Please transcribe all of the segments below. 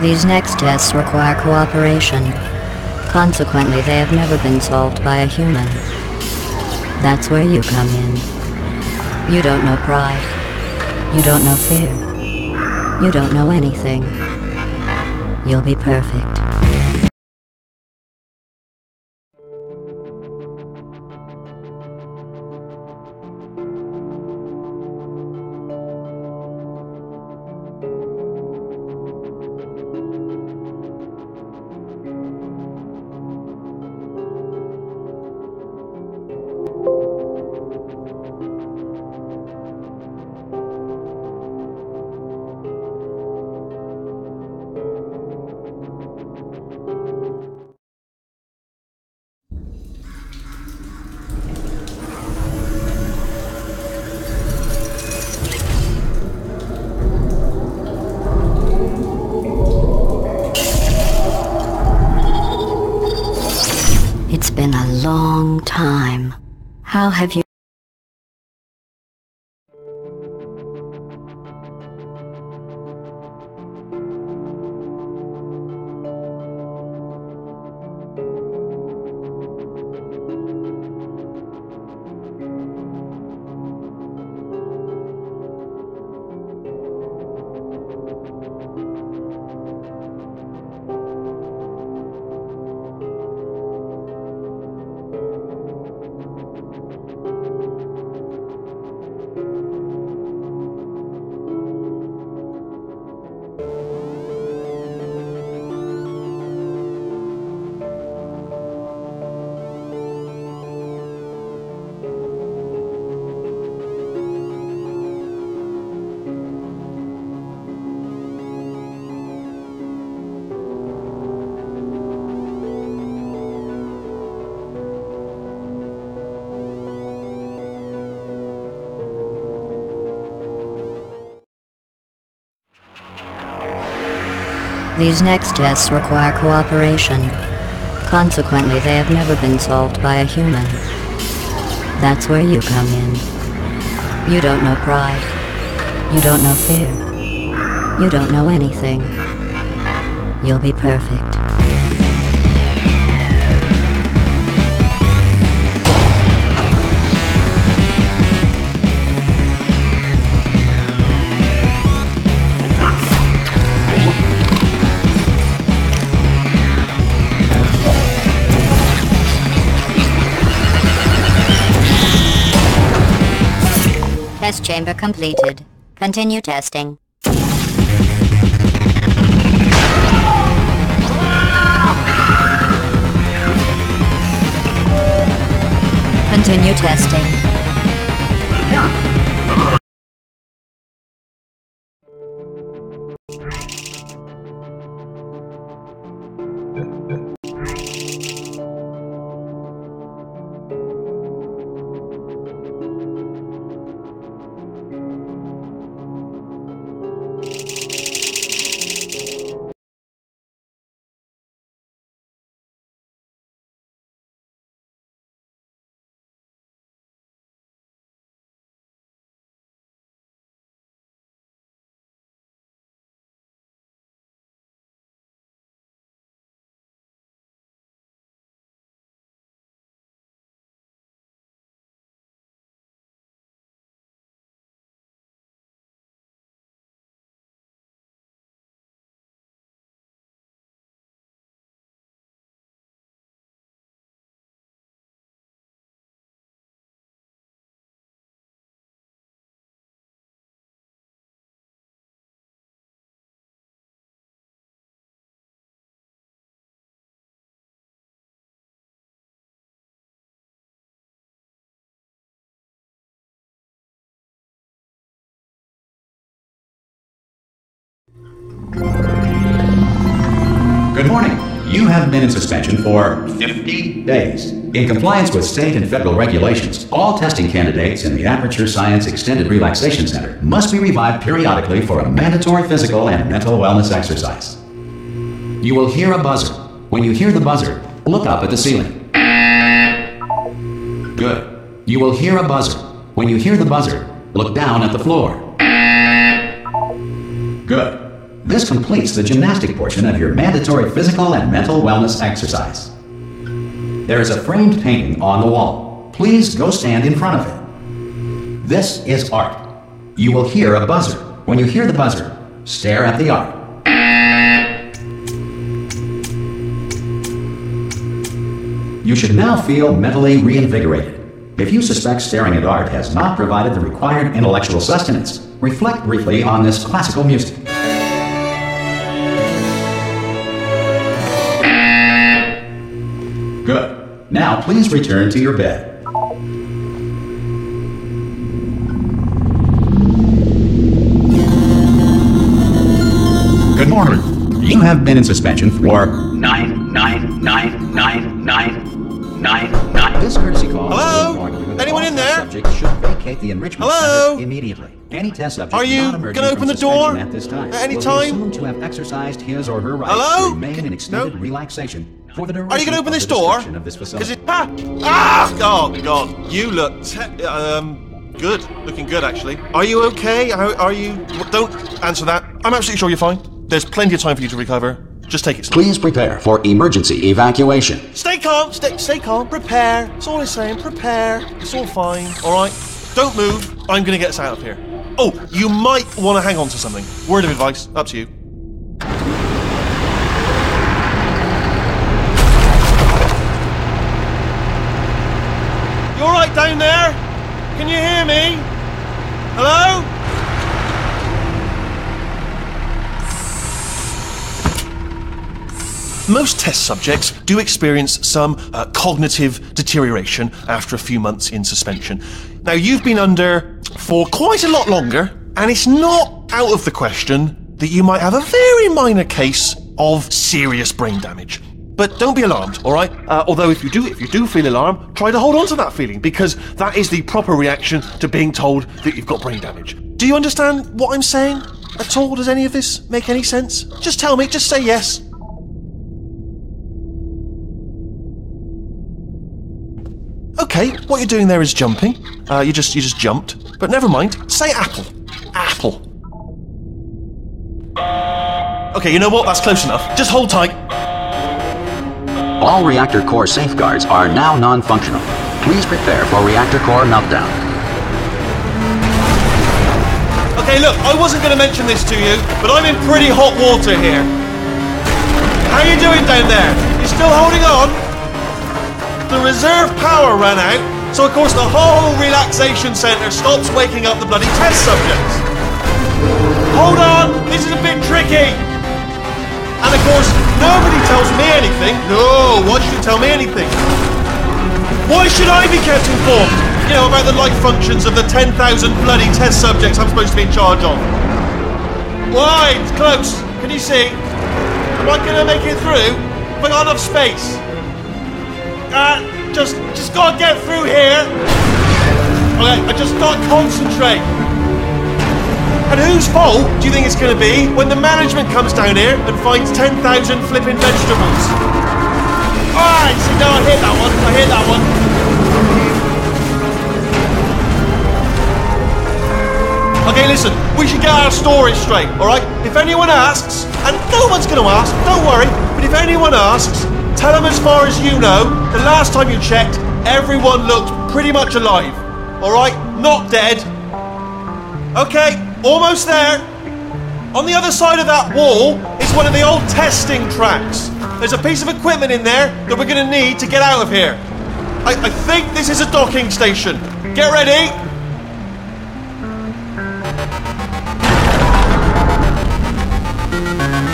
These next tests require cooperation. Consequently, they have never been solved by a human. That's where you come in. You don't know pride. You don't know fear. You don't know anything. You'll be perfect. It's been a long time. How have you... These next tests require cooperation. Consequently, they have never been solved by a human. That's where you come in. You don't know pride. You don't know fear. You don't know anything. You'll be perfect. Test chamber completed. Continue testing. Continue testing. Good morning. You have been in suspension for 50 days. In compliance with state and federal regulations, all testing candidates in the Aperture Science Extended Relaxation Center must be revived periodically for a mandatory physical and mental wellness exercise. You will hear a buzzer. When you hear the buzzer, look up at the ceiling. Good. You will hear a buzzer. When you hear the buzzer, look down at the floor. Good. This completes the gymnastic portion of your mandatory physical and mental wellness exercise. There is a framed painting on the wall. Please go stand in front of it. This is art. You will hear a buzzer. When you hear the buzzer, stare at the art. You should now feel mentally reinvigorated. If you suspect staring at art has not provided the required intellectual sustenance, reflect briefly on this classical music. Good. Now please return to your bed. Good morning. You have been in suspension for 9999999. This courtesy call. Hello? Anyone in there? Subject should vacate the enrichment Hello? center immediately. Any test subject Are you not emerging gonna from open the door suspension at this time at any will time? be assumed to have exercised his or her rights Hello? to remain in extended relaxation for the duration Are you going to open of this the door? description of this facility. Oh God! You look good. Looking good, actually. Are you okay? Are you? Don't answer that. I'm absolutely sure you're fine. There's plenty of time for you to recover. Just take it slow. Please prepare for emergency evacuation. Stay calm. Stay calm. Prepare. That's all I'm saying. Prepare. It's all fine. All right. Don't move. I'm going to get us out of here. Oh, you might want to hang on to something. Word of advice. Up to you. You all right down there? Can you hear me? Hello? Most test subjects do experience some cognitive deterioration after a few months in suspension. Now, you've been under for quite a lot longer, and it's not out of the question that you might have a very minor case of serious brain damage. But don't be alarmed, all right? Although if you do feel alarmed, try to hold on to that feeling, because that is the proper reaction to being told that you've got brain damage. Do you understand what I'm saying at all? Does any of this make any sense? Just tell me, just say yes. Okay, what you're doing there is jumping. You just jumped. But never mind. Say apple. Apple. Okay, you know what? That's close enough. Just hold tight. All reactor core safeguards are now non-functional. Please prepare for reactor core meltdown. Okay, look, I wasn't going to mention this to you, but I'm in pretty hot water here. How you doing down there? You still holding on? The reserve power ran out, so of course the whole relaxation centre stops waking up the bloody test subjects. Hold on, this is a bit tricky. And of course, nobody tells me anything. No, why should you tell me anything? Why should I be kept informed? You know, about the life functions of the 10,000 bloody test subjects I'm supposed to be in charge of. Why? It's close. Can you see? Am I going to make it through? Have I got enough space? Just gotta get through here. Okay, I just gotta concentrate. And whose fault do you think it's gonna be when the management comes down here and finds 10,000 flipping vegetables? Alright, see, no, I hit that one. Okay, listen, we should get our story straight, alright? If anyone asks, and no one's gonna ask, don't worry, but if anyone asks, tell them as far as you know, the last time you checked, everyone looked pretty much alive. Alright? Not dead. Okay, almost there. On the other side of that wall is one of the old testing tracks. There's a piece of equipment in there that we're going to need to get out of here. I think this is a docking station. Get ready.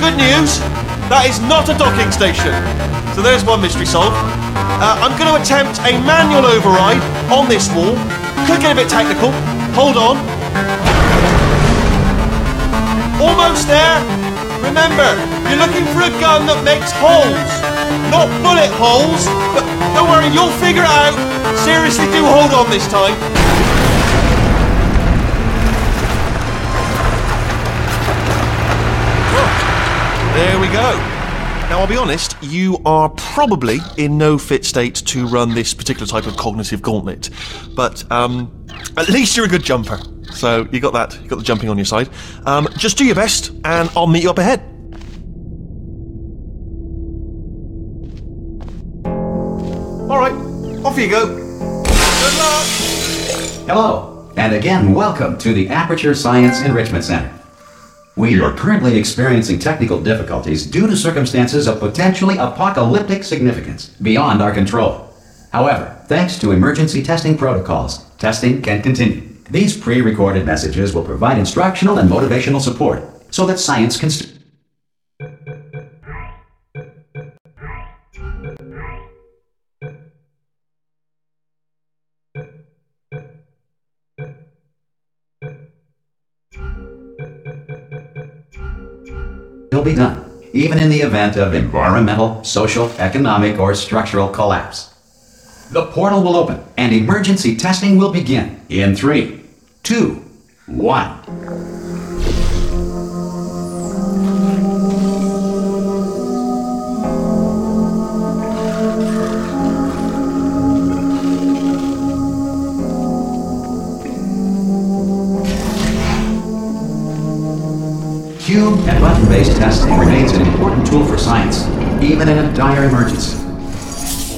Good news, that is not a docking station. So there's one mystery solved. I'm going to attempt a manual override on this wall. Could get a bit technical. Hold on. Almost there. Remember, You're looking for a gun that makes holes, not bullet holes. But don't worry, you'll figure it out. Seriously, do hold on this time. There we go. Now, I'll be honest, you are probably in no fit state to run this particular type of cognitive gauntlet. But at least you're a good jumper. So you got that. You got the jumping on your side. Just do your best, and I'll meet you up ahead. All right, off you go. Good luck. Hello, and again, welcome to the Aperture Science Enrichment Center. We are currently experiencing technical difficulties due to circumstances of potentially apocalyptic significance beyond our control. However, thanks to emergency testing protocols, testing can continue. These pre-recorded messages will provide instructional and motivational support so that science can still be done, even in the event of environmental, social, economic, or structural collapse. The portal will open, and emergency testing will begin in 3, 2, 1. Cube and button-based testing remains an important tool for science, even in a dire emergency.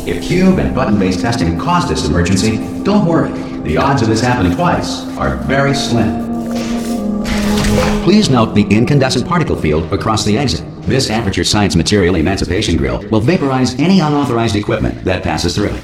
If cube and button-based testing caused this emergency, don't worry. The odds of this happening twice are very slim. Please note the incandescent particle field across the exit. This Aperture Science Material Emancipation Grill will vaporize any unauthorized equipment that passes through.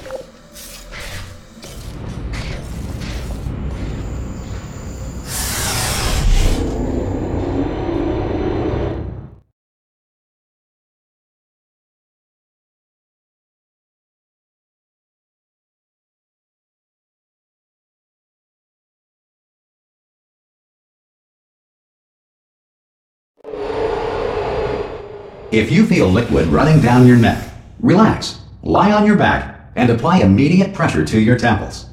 If you feel liquid running down your neck, relax, lie on your back, and apply immediate pressure to your temples.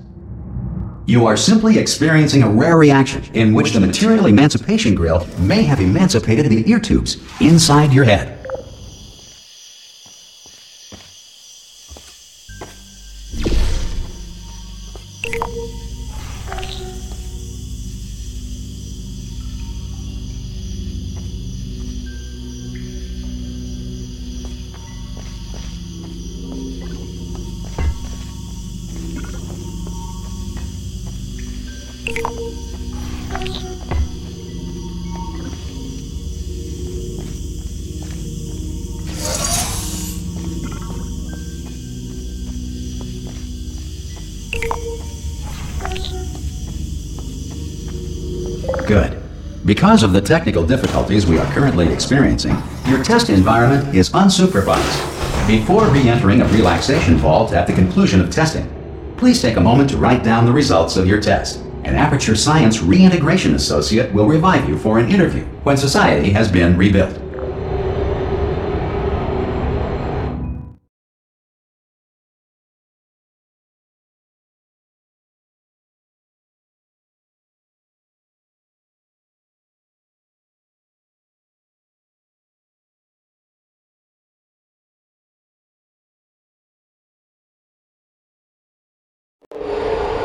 You are simply experiencing a rare reaction in which the Material Emancipation Grill may have emancipated the ear tubes inside your head. Good. Because of the technical difficulties we are currently experiencing, your test environment is unsupervised. Before re-entering a relaxation vault at the conclusion of testing, please take a moment to write down the results of your test. An Aperture Science Reintegration Associate will revive you for an interview when society has been rebuilt.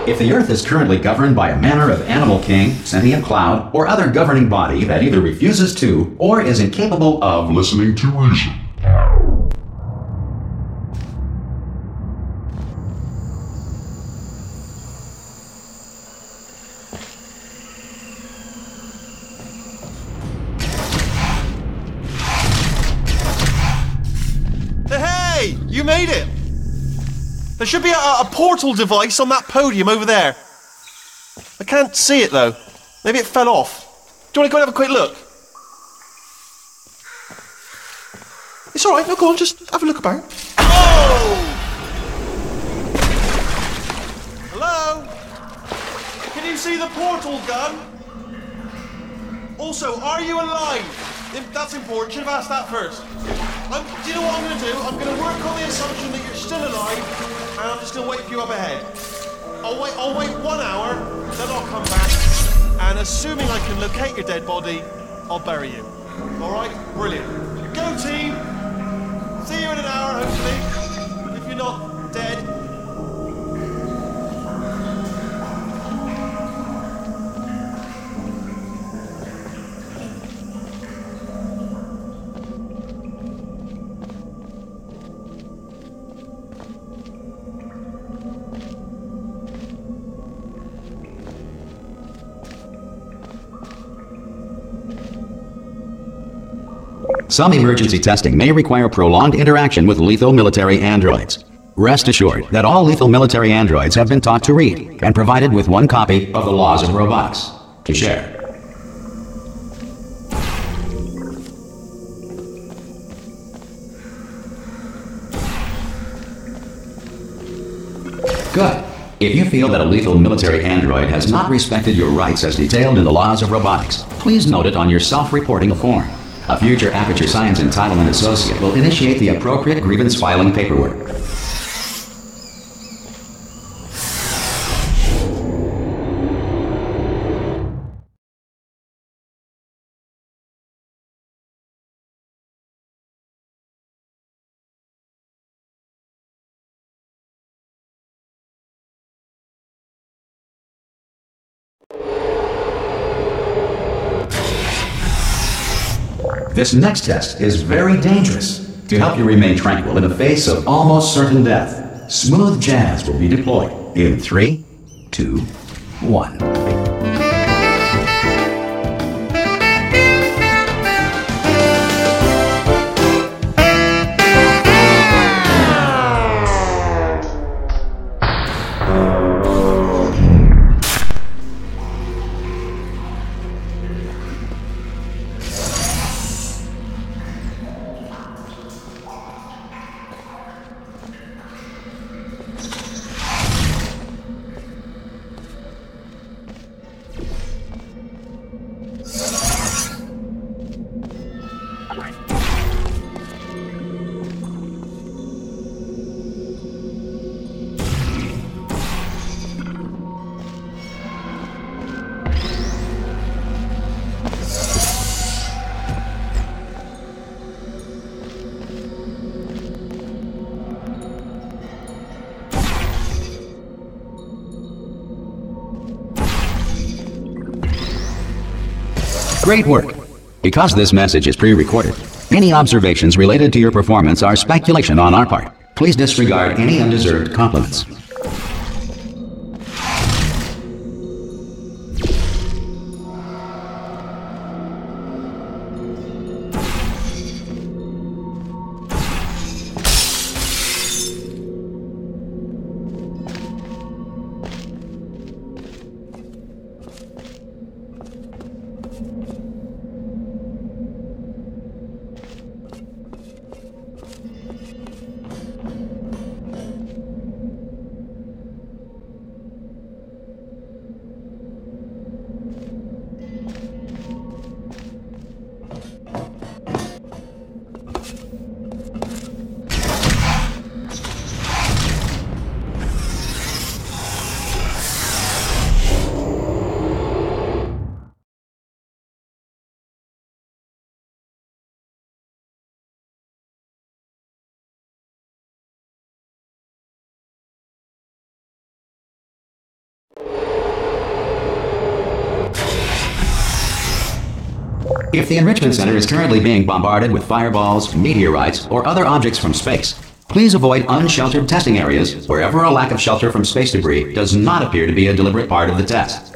If the Earth is currently governed by a manner of animal king, sentient cloud, or other governing body that either refuses to or is incapable of listening to reason, Hey, you made it! There should be a portal device on that podium over there. I can't see it though. Maybe it fell off. Do you want to go and have a quick look? It's alright, no, go on, just have a look about. Oh! Hello? Can you see the portal gun? Also, are you alive? That's important. Should have asked that first. Do you know what I'm going to do? I'm going to work on the assumption that you're still alive, and I'm just going to wait for you up ahead. I'll wait 1 hour, then I'll come back, and assuming I can locate your dead body, I'll bury you. All right? Brilliant. Go team! See you in an hour, hopefully. If you're not dead. Some emergency testing may require prolonged interaction with lethal military androids. Rest assured that all lethal military androids have been taught to read and provided with 1 copy of the Laws of Robotics to share. Good. If you feel that a lethal military android has not respected your rights as detailed in the Laws of Robotics, please note it on your self-reporting form. A future Aperture Science Entitlement Associate will initiate the appropriate grievance filing paperwork. This next test is very dangerous. To help you remain tranquil in the face of almost certain death, smooth jazz will be deployed in 3, 2, 1. Great work! Because this message is pre-recorded, any observations related to your performance are speculation on our part. Please disregard any undeserved compliments. If the Enrichment Center is currently being bombarded with fireballs, meteorites, or other objects from space, please avoid unsheltered testing areas wherever a lack of shelter from space debris does not appear to be a deliberate part of the test.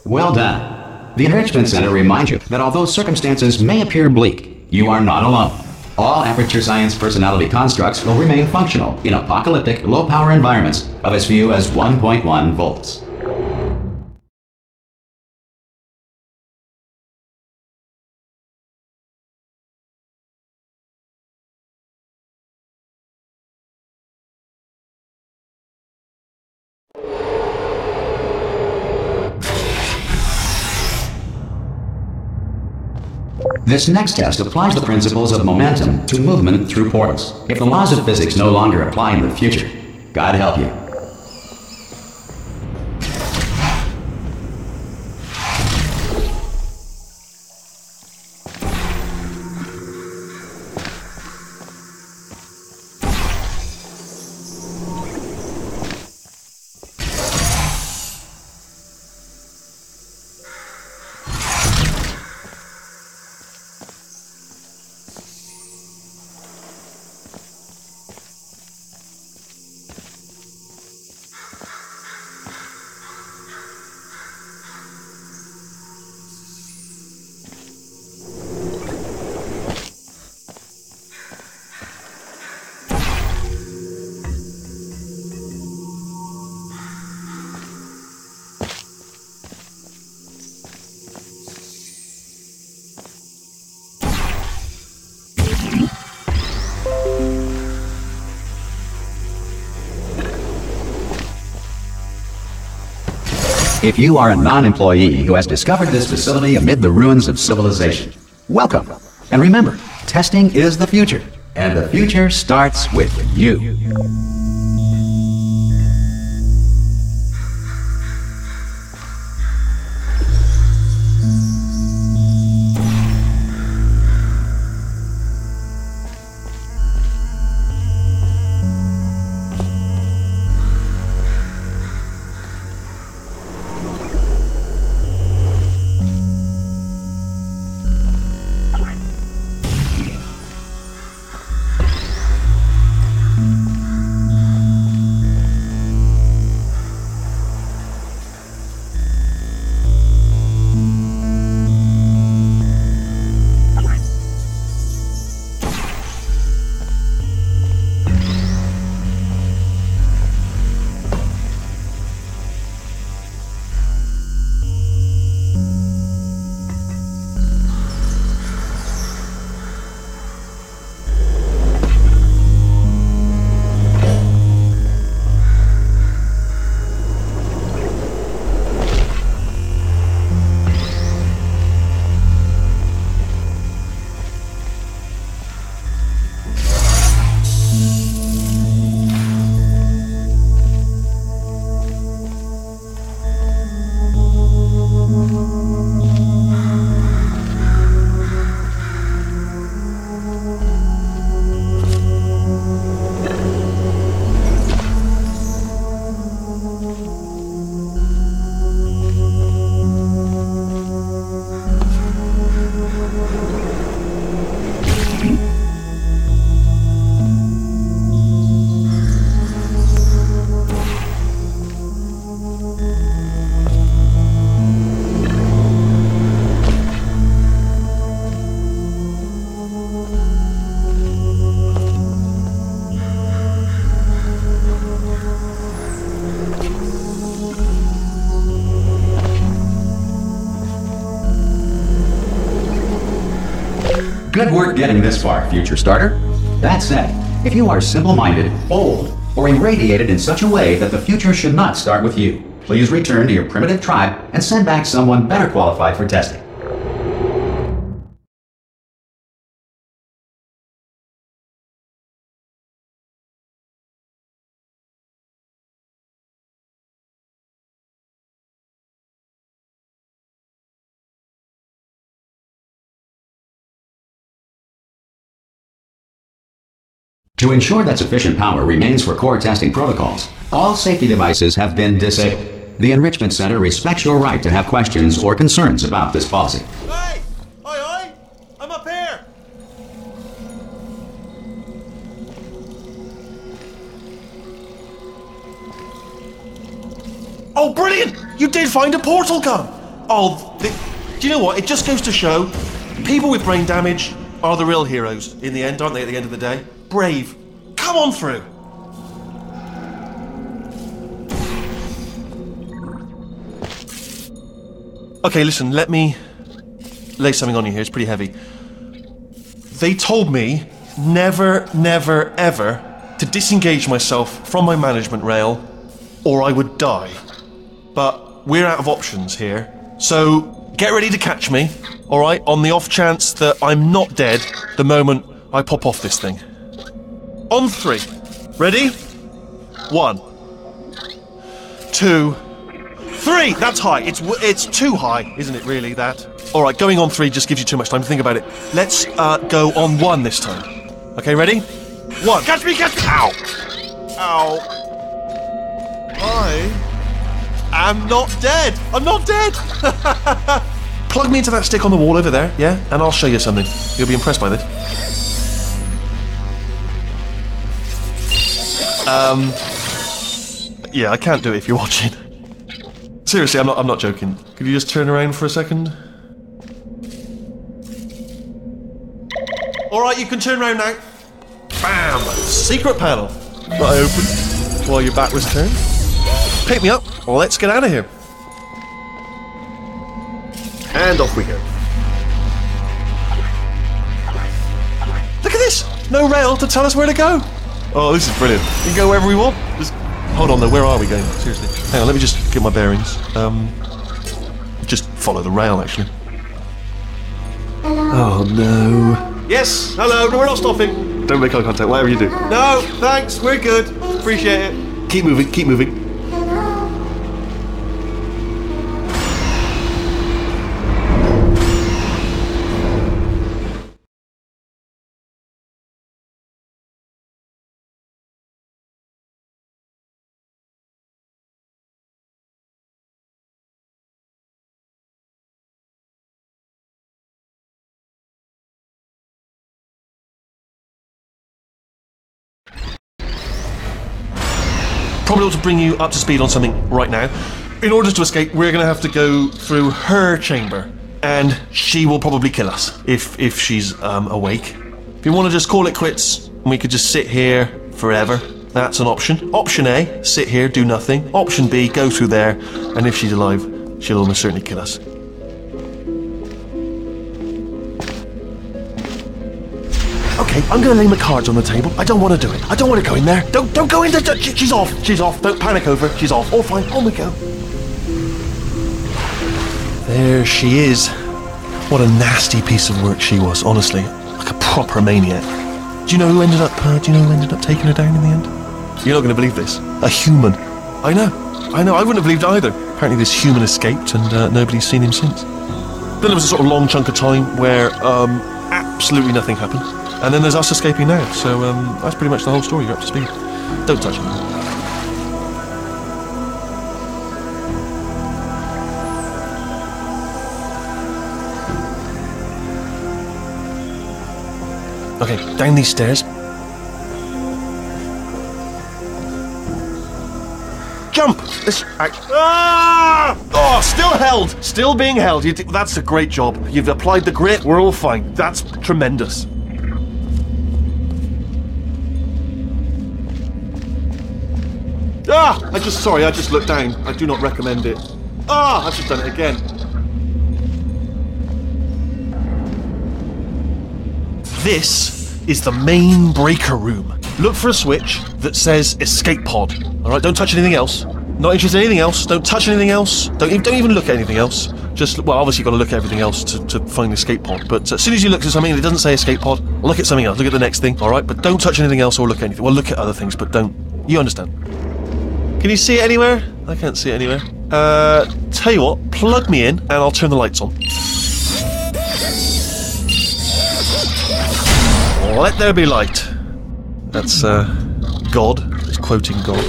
Well done. The Enrichment Center reminds you that although circumstances may appear bleak, you are not alone. All Aperture Science personality constructs will remain functional in apocalyptic, low-power environments of as few as 1.1 volts. This next test applies the principles of momentum to movement through portals. If the laws of physics no longer apply in the future, God help you. If you are a non-employee who has discovered this facility amid the ruins of civilization, welcome. And remember, testing is the future, and the future starts with you. Good work getting this far, future starter. That said, if you are simple-minded, bold, or irradiated in such a way that the future should not start with you, please return to your primitive tribe and send back someone better qualified for testing. To ensure that sufficient power remains for core testing protocols, all safety devices have been disabled. The Enrichment Center respects your right to have questions or concerns about this policy. Hey! Oi! I'm up here! Oh, brilliant! You did find a portal gun! Do you know what? It just goes to show, people with brain damage are the real heroes in the end, aren't they, at the end of the day? Brave. Come on through. Okay, listen, let me lay something on you here. It's pretty heavy. They told me never, never, ever to disengage myself from my management rail or I would die. But we're out of options here. So get ready to catch me, alright, on the off chance that I'm not dead the moment I pop off this thing. On 3. Ready? 1, 2, 3! That's high. It's too high, isn't it, really, that? Alright, going on 3 just gives you too much time to think about it. Let's go on 1 this time. Okay, ready? 1. Catch me, catch me! Ow! Ow. I'm not dead! I'm not dead! Plug me into that stick on the wall over there, yeah? And I'll show you something. You'll be impressed by this. Yeah, I can't do it if you're watching. Seriously, I'm not joking. Could you just turn around for a second? Alright, you can turn around now. Bam! Secret panel. That I opened while your back was turned. Pick me up. Let's get out of here. And off we go. Look at this! No rail to tell us where to go. Oh, this is brilliant. We can go wherever we want. Just hold on though, where are we going? Seriously. Hang on, let me just get my bearings. Just follow the rail, actually. Oh no. Yes, hello, no, we're not stopping. Don't make eye contact, whatever you do. No, thanks, we're good. Appreciate it. Keep moving, keep moving. Probably ought to bring you up to speed on something right now. In order to escape, we're going to have to go through her chamber, and she will probably kill us if she's awake. If you want to just call it quits, and we could just sit here forever, that's an option. Option A, sit here, do nothing. Option B, go through there, and if she's alive, she'll almost certainly kill us. Okay, I'm gonna lay my cards on the table. I don't want to do it. I don't want to go in there. Don't go in there. She's off. She's off. Don't panic over. She's off. All fine. On we go. There she is. What a nasty piece of work she was. Honestly, like a proper maniac. Do you know who ended up? Taking her down in the end? You're not gonna believe this. A human. I know. I wouldn't have believed it either. Apparently, this human escaped, and nobody's seen him since. Then there was a sort of long chunk of time where absolutely nothing happened. And then there's us escaping now, so that's pretty much the whole story. You're up to speed. Don't touch it. Okay, down these stairs. Jump! Oh, still held! Still being held. That's a great job. You've applied the grit. We're all fine. That's tremendous. I just looked down. I do not recommend it. I've just done it again. This is the main breaker room. Look for a switch that says escape pod. Alright, don't touch anything else. Not interested in anything else. Don't touch anything else. Don't even look at anything else. Just, well, obviously you've got to look at everything else to find the escape pod. But as soon as you look at something and it doesn't say escape pod, look at something else. Look at the next thing, alright? But don't touch anything else or look at anything. Well, look at other things, but don't. You understand. Can you see it anywhere? I can't see it anywhere. Tell you what, plug me in and I'll turn the lights on. Let there be light. That's, God. It's quoting God.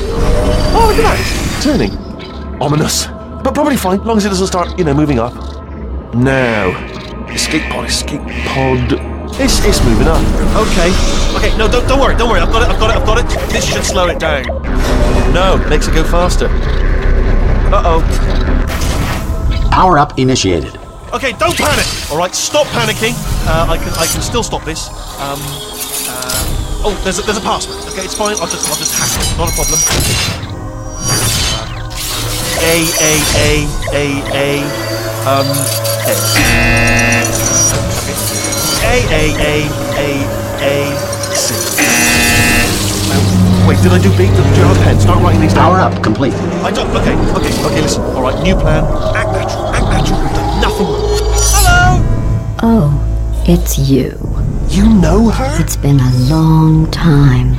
Oh, look at that! It's turning. Ominous. But probably fine, as long as it doesn't start, moving up. Now. Escape pod. It's moving up. Okay, no, don't worry. I've got it. This should slow it down. No, makes it go faster. Uh-oh. Power-up initiated. Okay, don't panic. All right, stop panicking. I can still stop this. Oh, there's a password. Okay, it's fine. I'll just hack it. Not a problem. C. Wait, did I do B? Did you have a pen? Start writing these down. Power-up complete. I don't. Okay, listen. All right, new plan. Act natural. We've done nothing wrong. Hello. Oh, it's you. You know her? It's been a long time.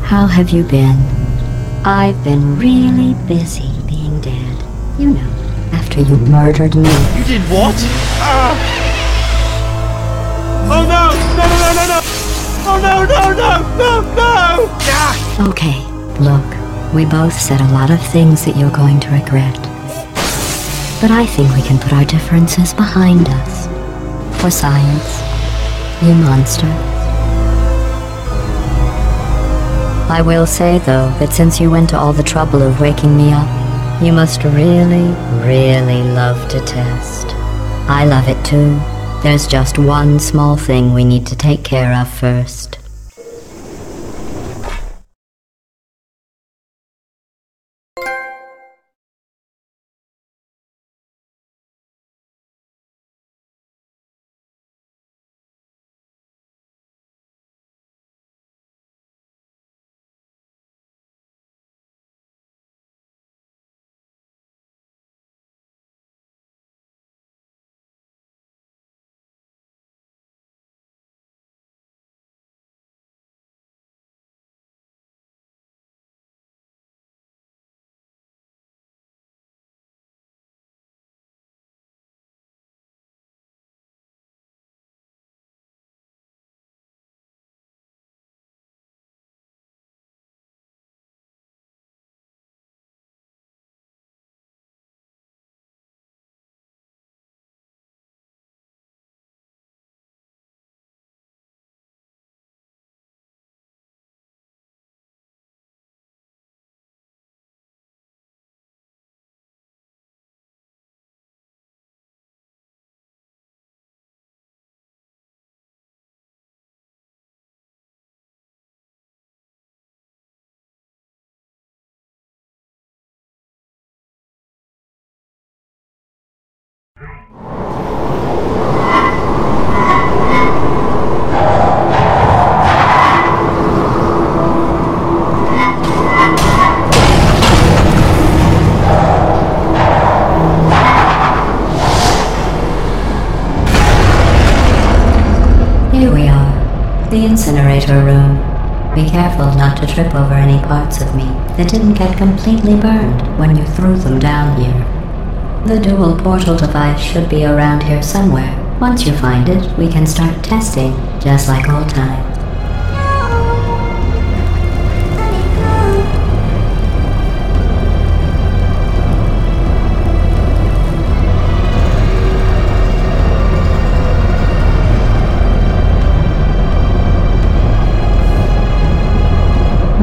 How have you been? I've been really busy being dead. You know, after you murdered me. You did what? Oh no! Oh no! Ah! Okay, look, we both said a lot of things that you're going to regret. But I think we can put our differences behind us. For science, you monster. I will say, though, that since you went to all the trouble of waking me up, you must really, really love to test. I love it too. There's just one small thing we need to take care of first. Here we are, the incinerator room. Be careful not to trip over any parts of me that didn't get completely burned when you threw them down here. The dual portal device should be around here somewhere. Once you find it, we can start testing, just like old times.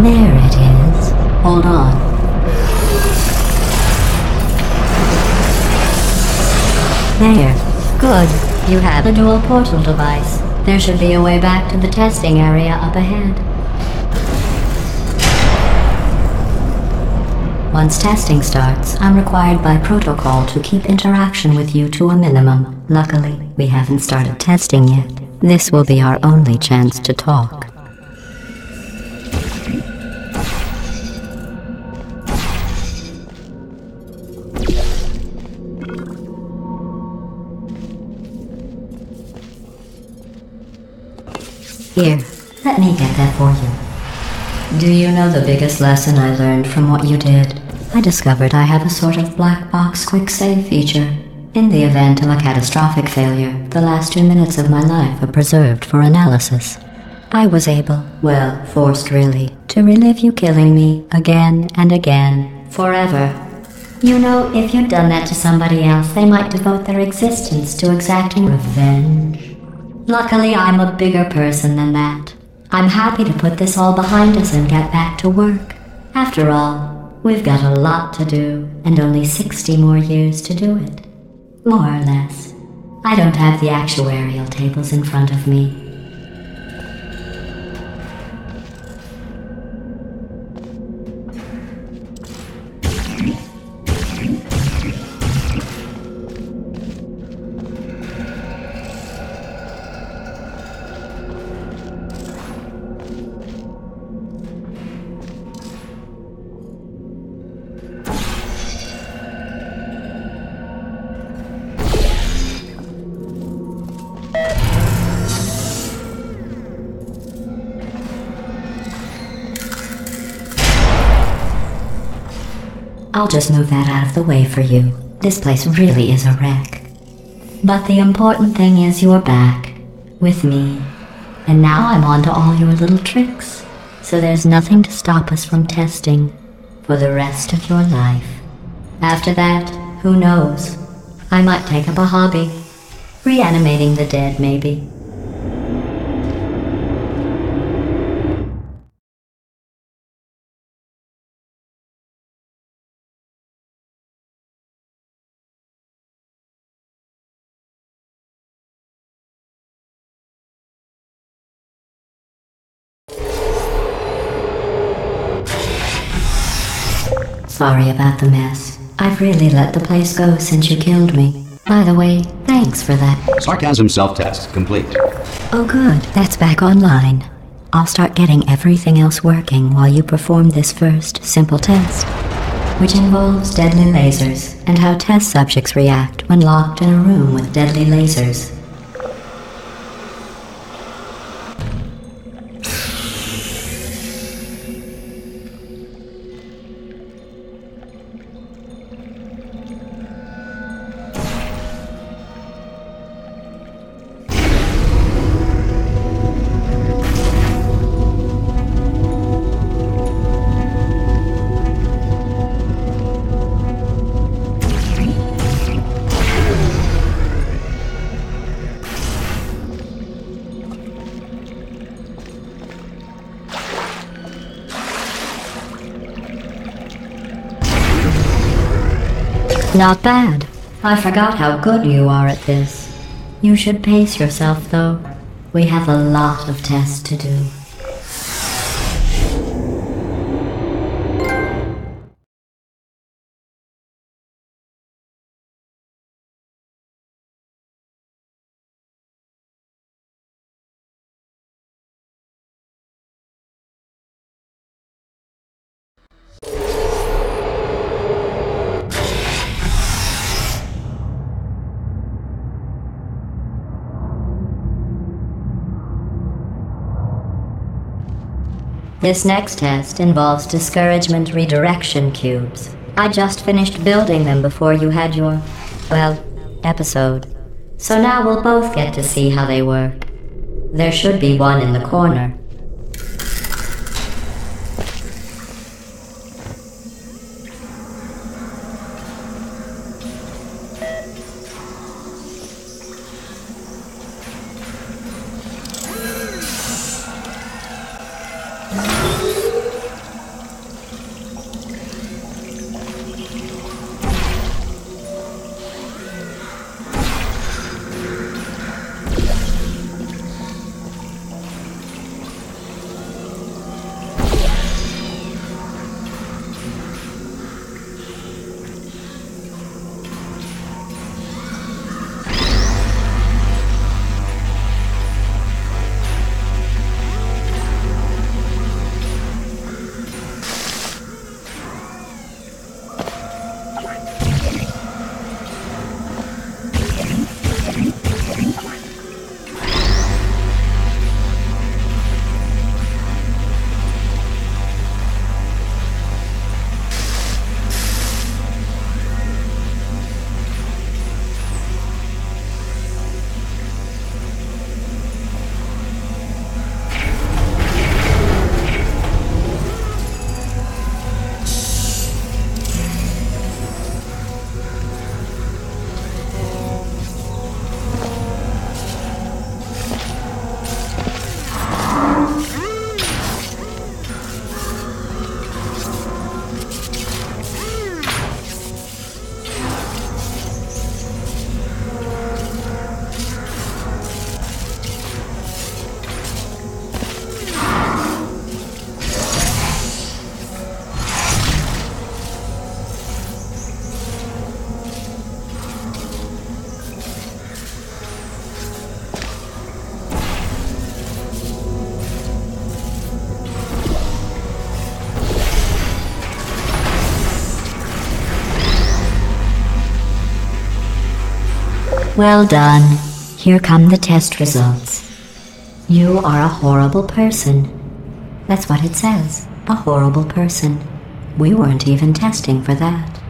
There it is. Hold on. There. Good. You have the dual portal device. There should be a way back to the testing area up ahead. Once testing starts, I'm required by protocol to keep interaction with you to a minimum. Luckily, we haven't started testing yet. This will be our only chance to talk. Here, let me get that for you. Do you know the biggest lesson I learned from what you did? I discovered I have a sort of black box quick save feature. In the event of a catastrophic failure, the last 2 minutes of my life are preserved for analysis. I was able, well, forced really, to relive you killing me again and again, forever. You know, if you'd done that to somebody else, they might devote their existence to exacting revenge. Luckily, I'm a bigger person than that. I'm happy to put this all behind us and get back to work. After all, we've got a lot to do, and only 60 more years to do it. More or less. I don't have the actuarial tables in front of me. I'll just move that out of the way for you. This place really is a wreck. But the important thing is you're back, with me. And now I'm on to all your little tricks. So there's nothing to stop us from testing for the rest of your life. After that, who knows? I might take up a hobby. Reanimating the dead, maybe. Sorry about the mess. I've really let the place go since you killed me. By the way, thanks for that. Sarcasm self-test complete. Oh good, that's back online. I'll start getting everything else working while you perform this first, simple test, which involves deadly lasers and how test subjects react when locked in a room with deadly lasers. Not bad. I forgot how good you are at this. You should pace yourself, though. We have a lot of tests to do. This next test involves discouragement redirection cubes. I just finished building them before you had your, well, episode. So now we'll both get to see how they work. There should be one in the corner. Well done. Here come the test results. You are a horrible person. That's what it says. A horrible person. We weren't even testing for that.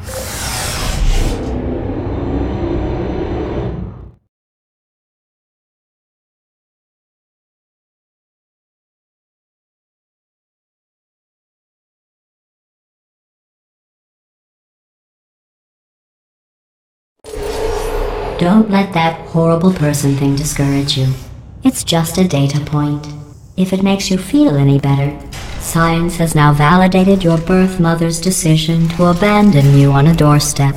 Don't let that horrible person thing discourage you. It's just a data point. If it makes you feel any better, science has now validated your birth mother's decision to abandon you on a doorstep.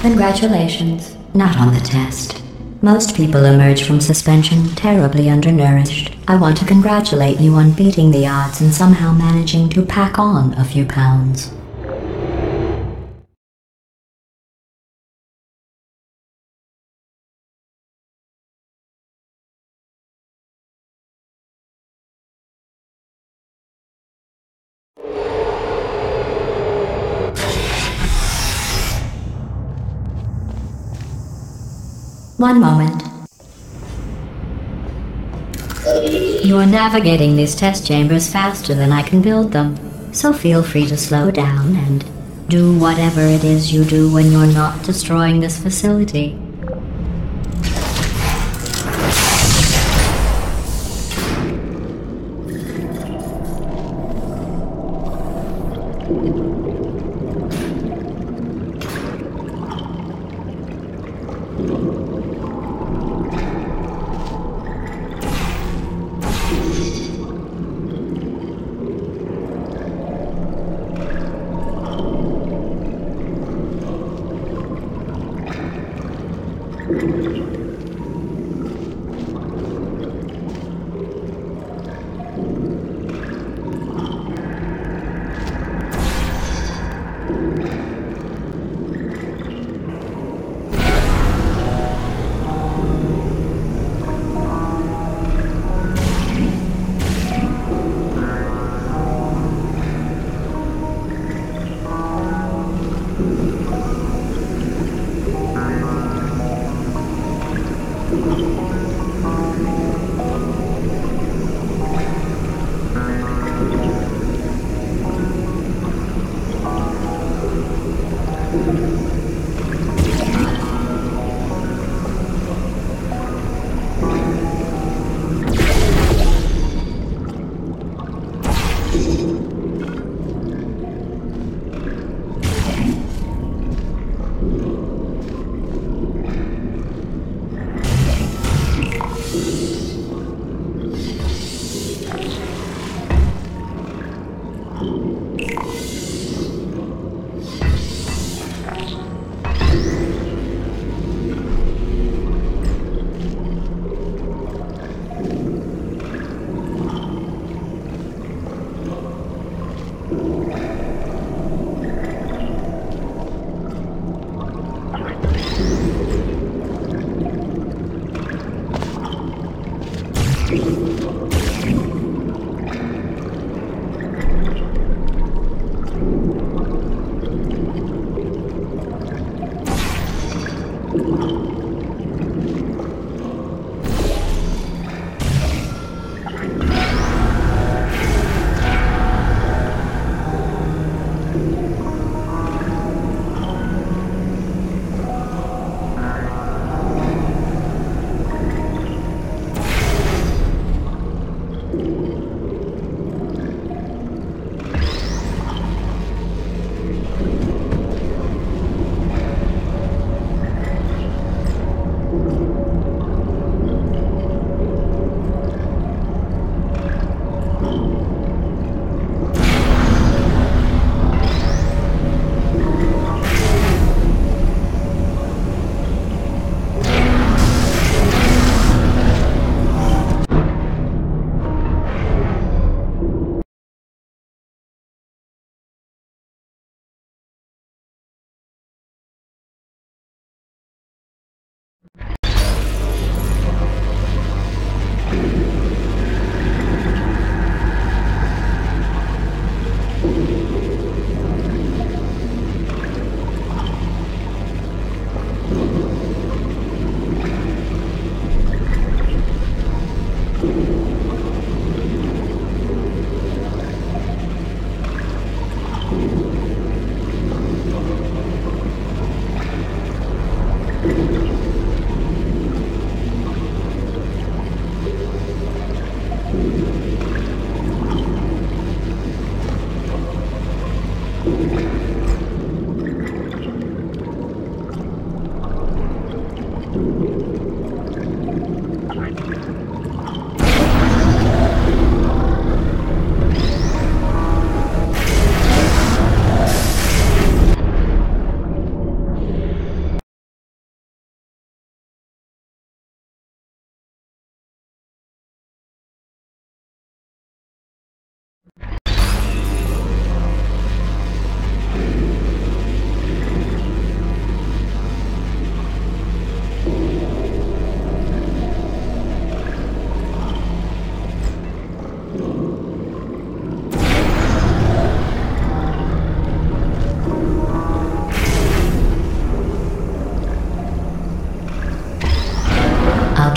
Congratulations. Not on the test. Most people emerge from suspension terribly undernourished. I want to congratulate you on beating the odds and somehow managing to pack on a few pounds. One moment. You are navigating these test chambers faster than I can build them, so feel free to slow down and do whatever it is you do when you're not destroying this facility.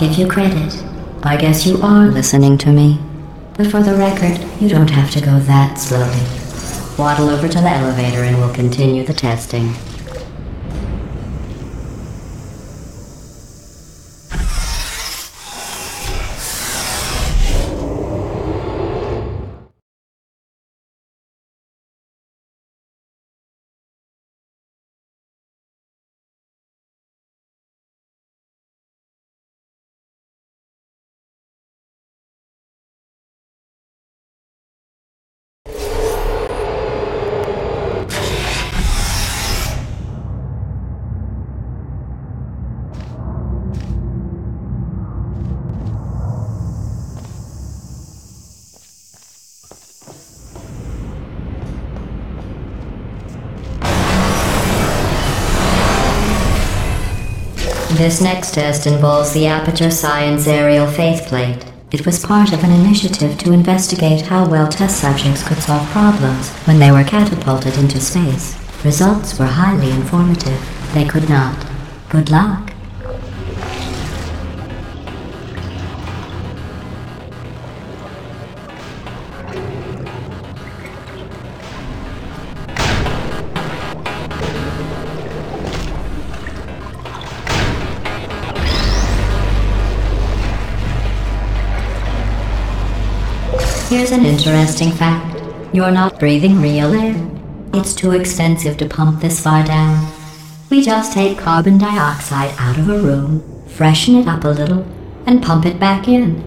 Give you credit. I guess you are listening to me. But for the record, you don't have to go that slowly. Waddle over to the elevator and we'll continue the testing. This next test involves the Aperture Science Aerial Faceplate. It was part of an initiative to investigate how well test subjects could solve problems when they were catapulted into space. Results were highly informative. They could not. Good luck. Here's an interesting fact. You're not breathing real air. It's too expensive to pump this far down. We just take carbon dioxide out of a room, freshen it up a little, and pump it back in.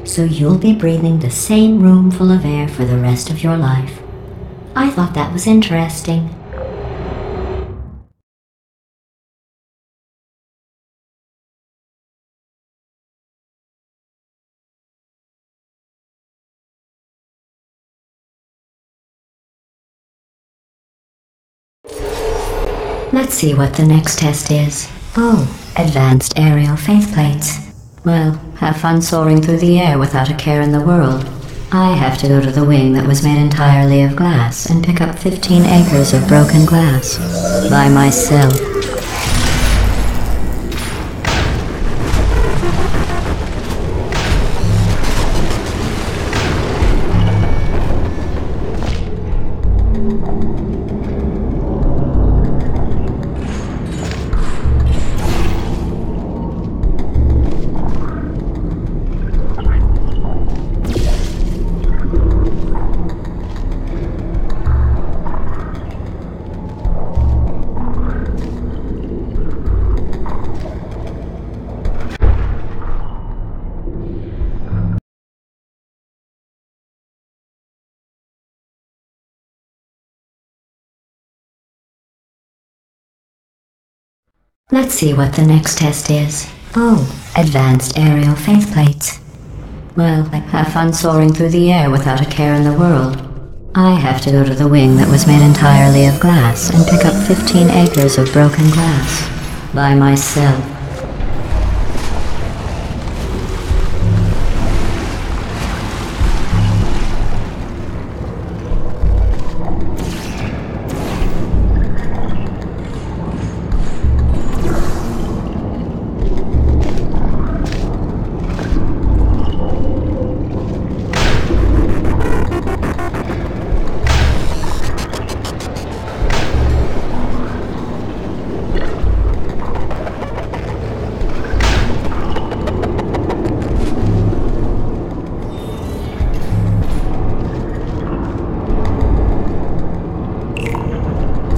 So you'll be breathing the same room full of air for the rest of your life. I thought that was interesting. Let's see what the next test is. Oh, advanced aerial faceplates. Well, have fun soaring through the air without a care in the world. I have to go to the wing that was made entirely of glass and pick up 15 acres of broken glass. By myself. Let's see what the next test is. Oh, advanced aerial faceplates. Well, have fun soaring through the air without a care in the world. I have to go to the wing that was made entirely of glass and pick up 15 acres of broken glass. By myself.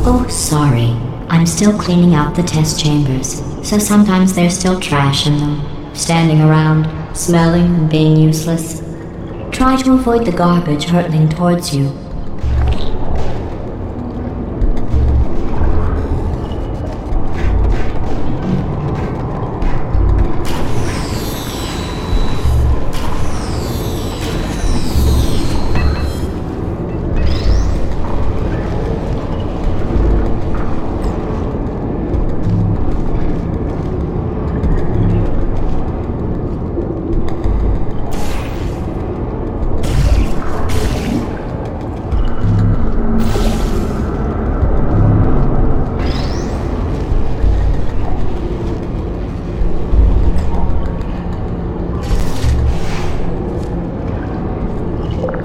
Oh, sorry. I'm still cleaning out the test chambers, so sometimes there's still trash in them, standing around, smelling and being useless. Try to avoid the garbage hurtling towards you.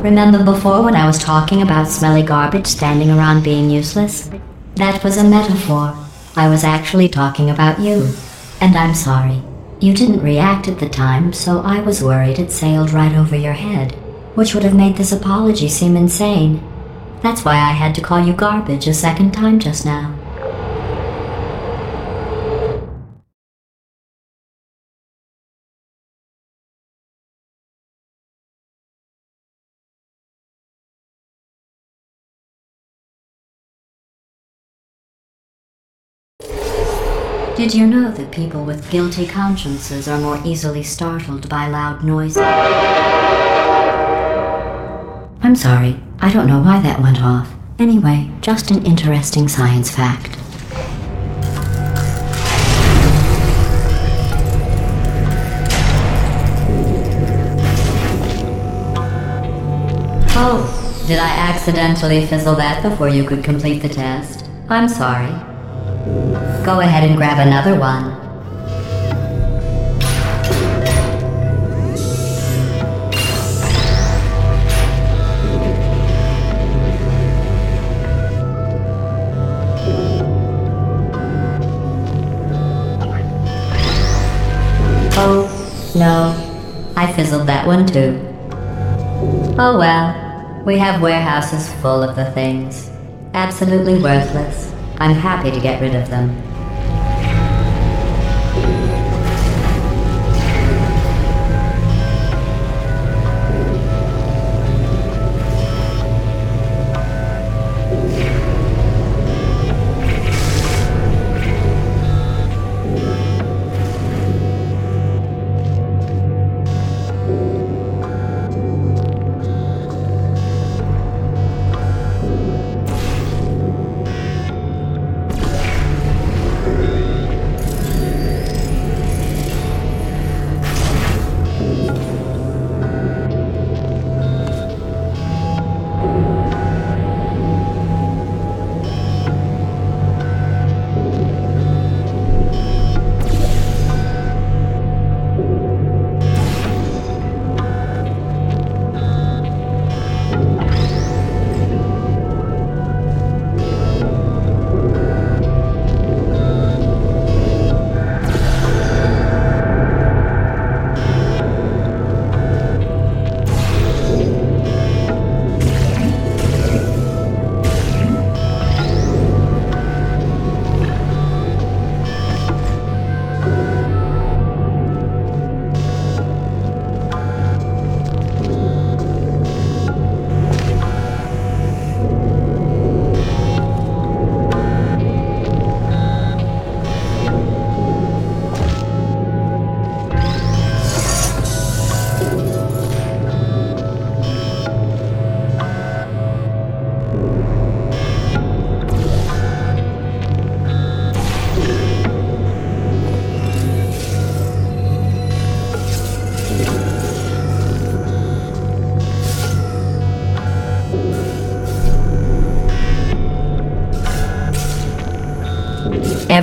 Remember before when I was talking about smelly garbage standing around being useless? That was a metaphor. I was actually talking about you. And I'm sorry. You didn't react at the time, so I was worried it sailed right over your head, which would have made this apology seem insane. That's why I had to call you garbage a second time just now. Did you know that people with guilty consciences are more easily startled by loud noises? I'm sorry, I don't know why that went off. Anyway, just an interesting science fact. Oh, did I accidentally fizzle that before you could complete the test? I'm sorry. Go ahead and grab another one. Oh, no. I fizzled that one too. Oh well. We have warehouses full of the things. Absolutely worthless. I'm happy to get rid of them.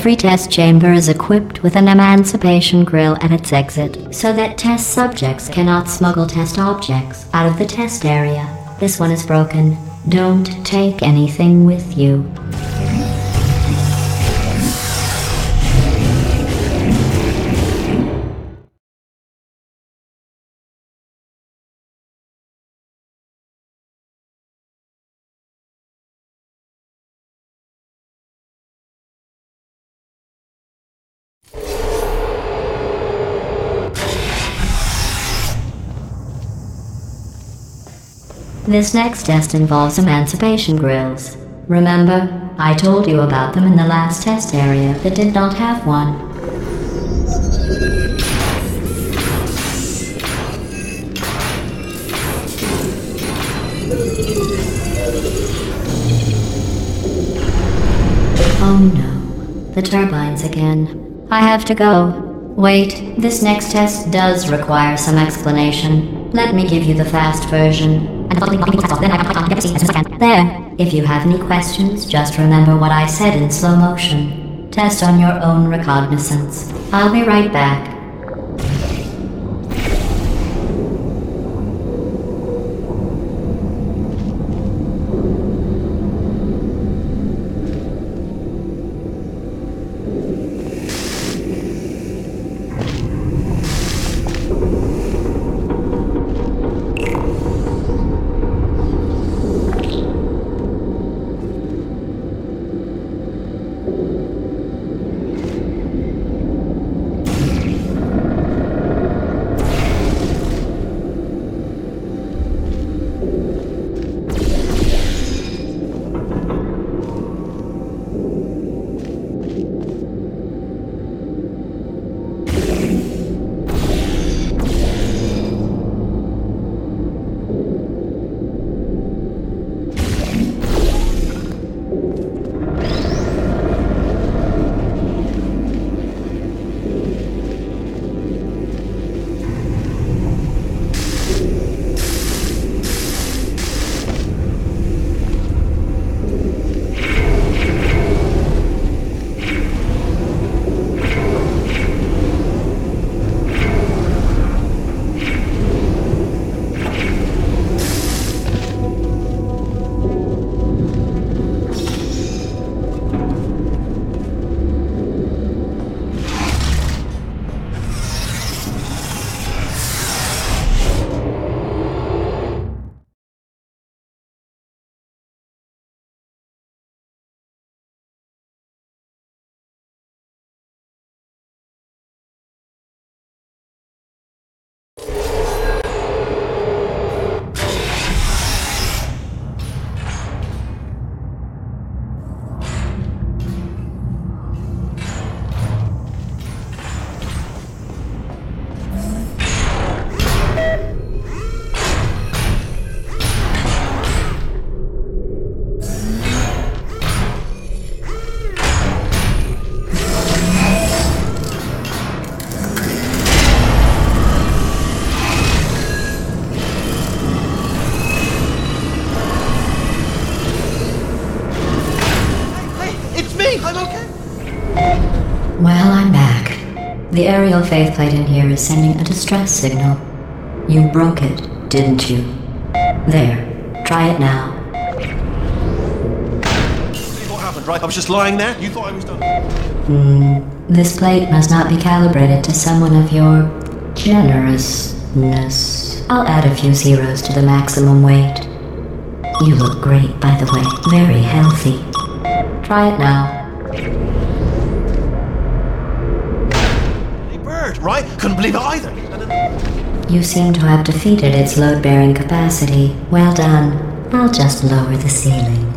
Every test chamber is equipped with an emancipation grill at its exit, so that test subjects cannot smuggle test objects out of the test area. This one is broken. Don't take anything with you. This next test involves emancipation grills. Remember, I told you about them in the last test area that did not have one. Oh no, the turbines again. I have to go. Wait, this next test does require some explanation. Let me give you the fast version. There. If you have any questions, just remember what I said in slow motion. Test on your own recognizance. I'll be right back. Well, I'm back. The aerial faceplate in here is sending a distress signal. You broke it, didn't you? There. Try it now. See what happened, right? I was just lying there. You thought I was done. This plate must not be calibrated to someone of your generousness. I'll add a few zeros to the maximum weight. You look great, by the way. Very healthy. Try it now. Right? Couldn't believe it either. You seem to have defeated its load-bearing capacity. Well done. I'll just lower the ceiling.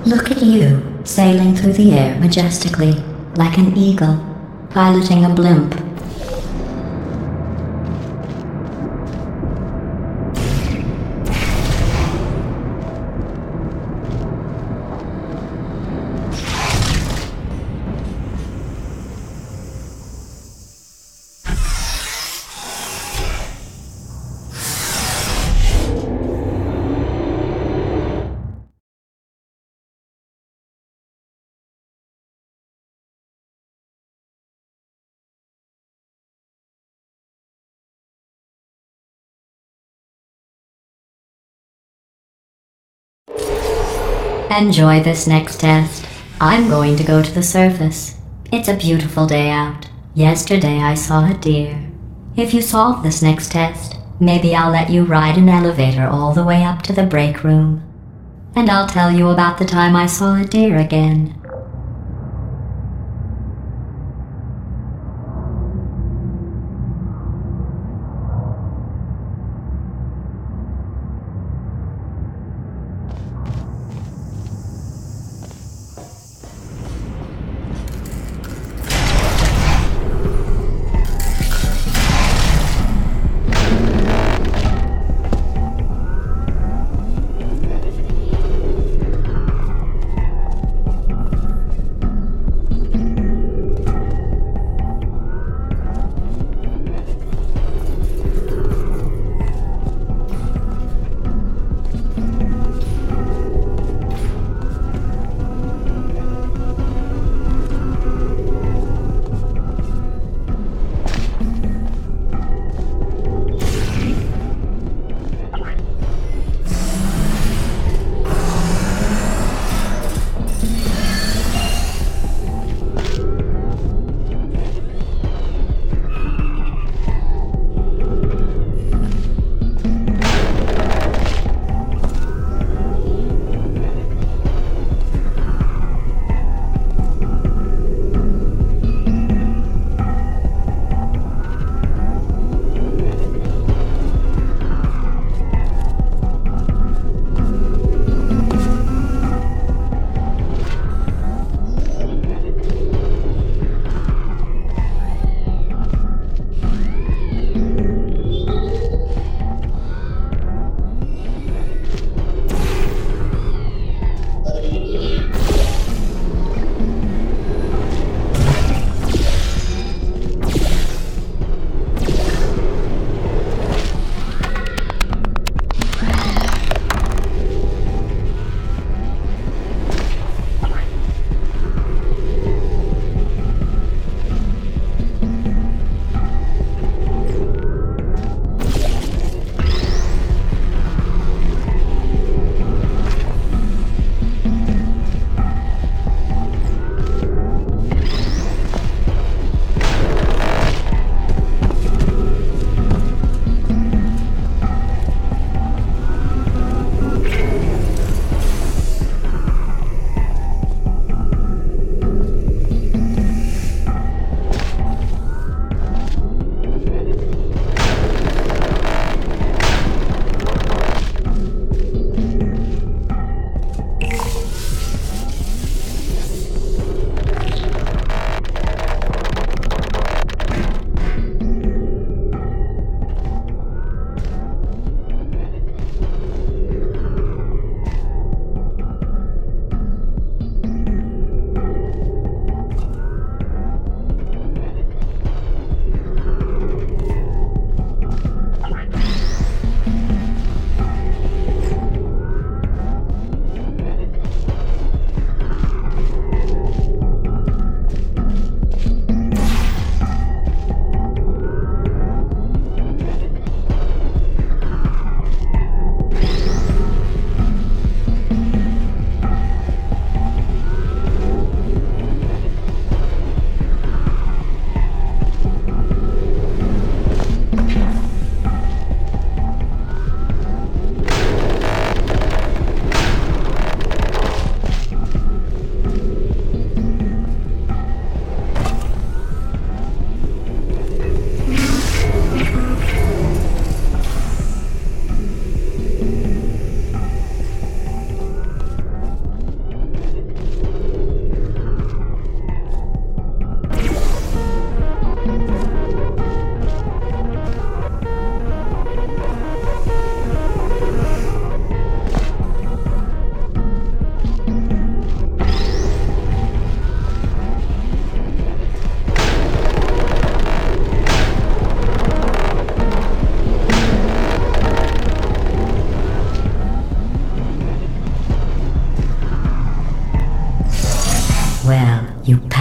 Look at you, sailing through the air majestically, like an eagle, piloting a blimp. Enjoy this next test. I'm going to go to the surface. It's a beautiful day out. Yesterday I saw a deer. If you solve this next test, maybe I'll let you ride an elevator all the way up to the break room. And I'll tell you about the time I saw a deer again.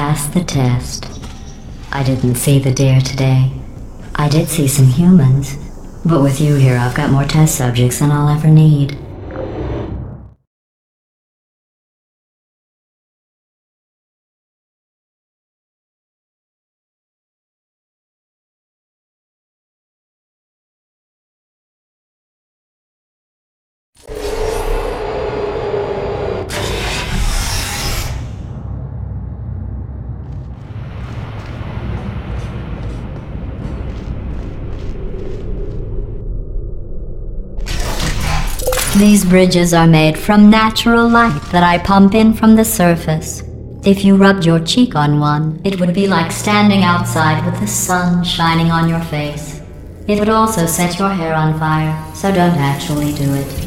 passed the test. I didn't see the deer today. I did see some humans, but with you here I've got more test subjects than I'll ever need. These bridges are made from natural light that I pump in from the surface. If you rubbed your cheek on one, it would be like standing outside with the sun shining on your face. It would also set your hair on fire, so don't actually do it.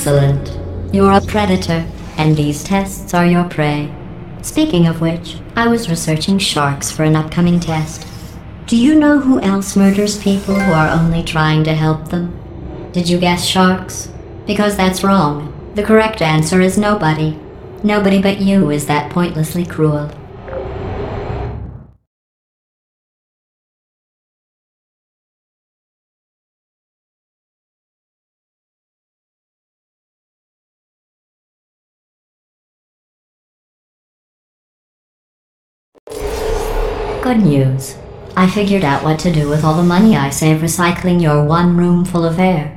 Excellent. You're a predator, and these tests are your prey. Speaking of which, I was researching sharks for an upcoming test. Do you know who else murders people who are only trying to help them? Did you guess sharks? Because that's wrong. The correct answer is nobody. Nobody but you is that pointlessly cruel. Good news. I figured out what to do with all the money I save recycling your one room full of air.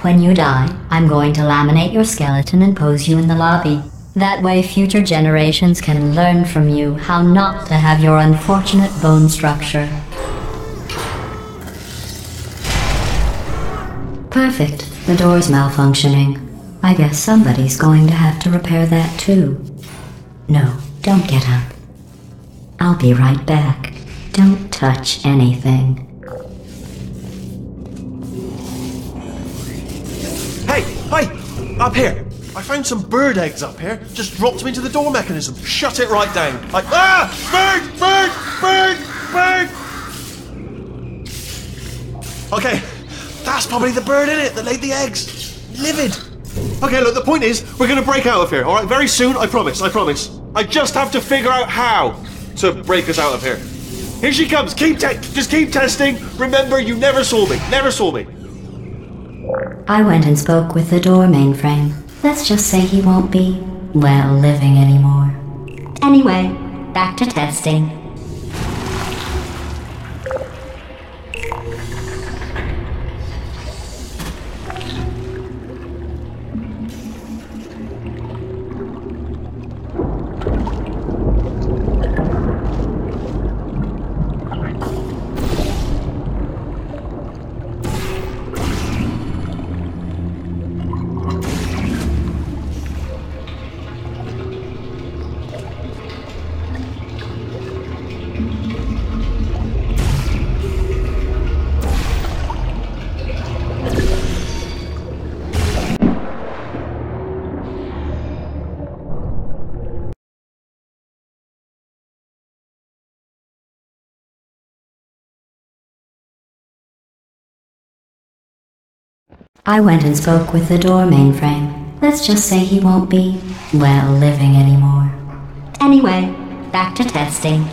When you die, I'm going to laminate your skeleton and pose you in the lobby. That way future generations can learn from you how not to have your unfortunate bone structure. Perfect. The door's malfunctioning. I guess somebody's going to have to repair that too. No, don't get up. I'll be right back. Don't touch anything. Hey! Up here! I found some bird eggs up here. Just dropped them into the door mechanism. Shut it right down. Bird! Okay, that's probably the bird in it that laid the eggs. Livid. Okay, look, the point is, we're gonna break out of here, alright? Very soon, I promise. I just have to figure out how to break us out of here. Here she comes. Just keep testing. Remember, you never saw me. I went and spoke with the door mainframe. Let's just say he won't be, well, living anymore. Anyway, back to testing. I went and spoke with the door mainframe. Let's just say he won't be, well, living anymore. Anyway, back to testing.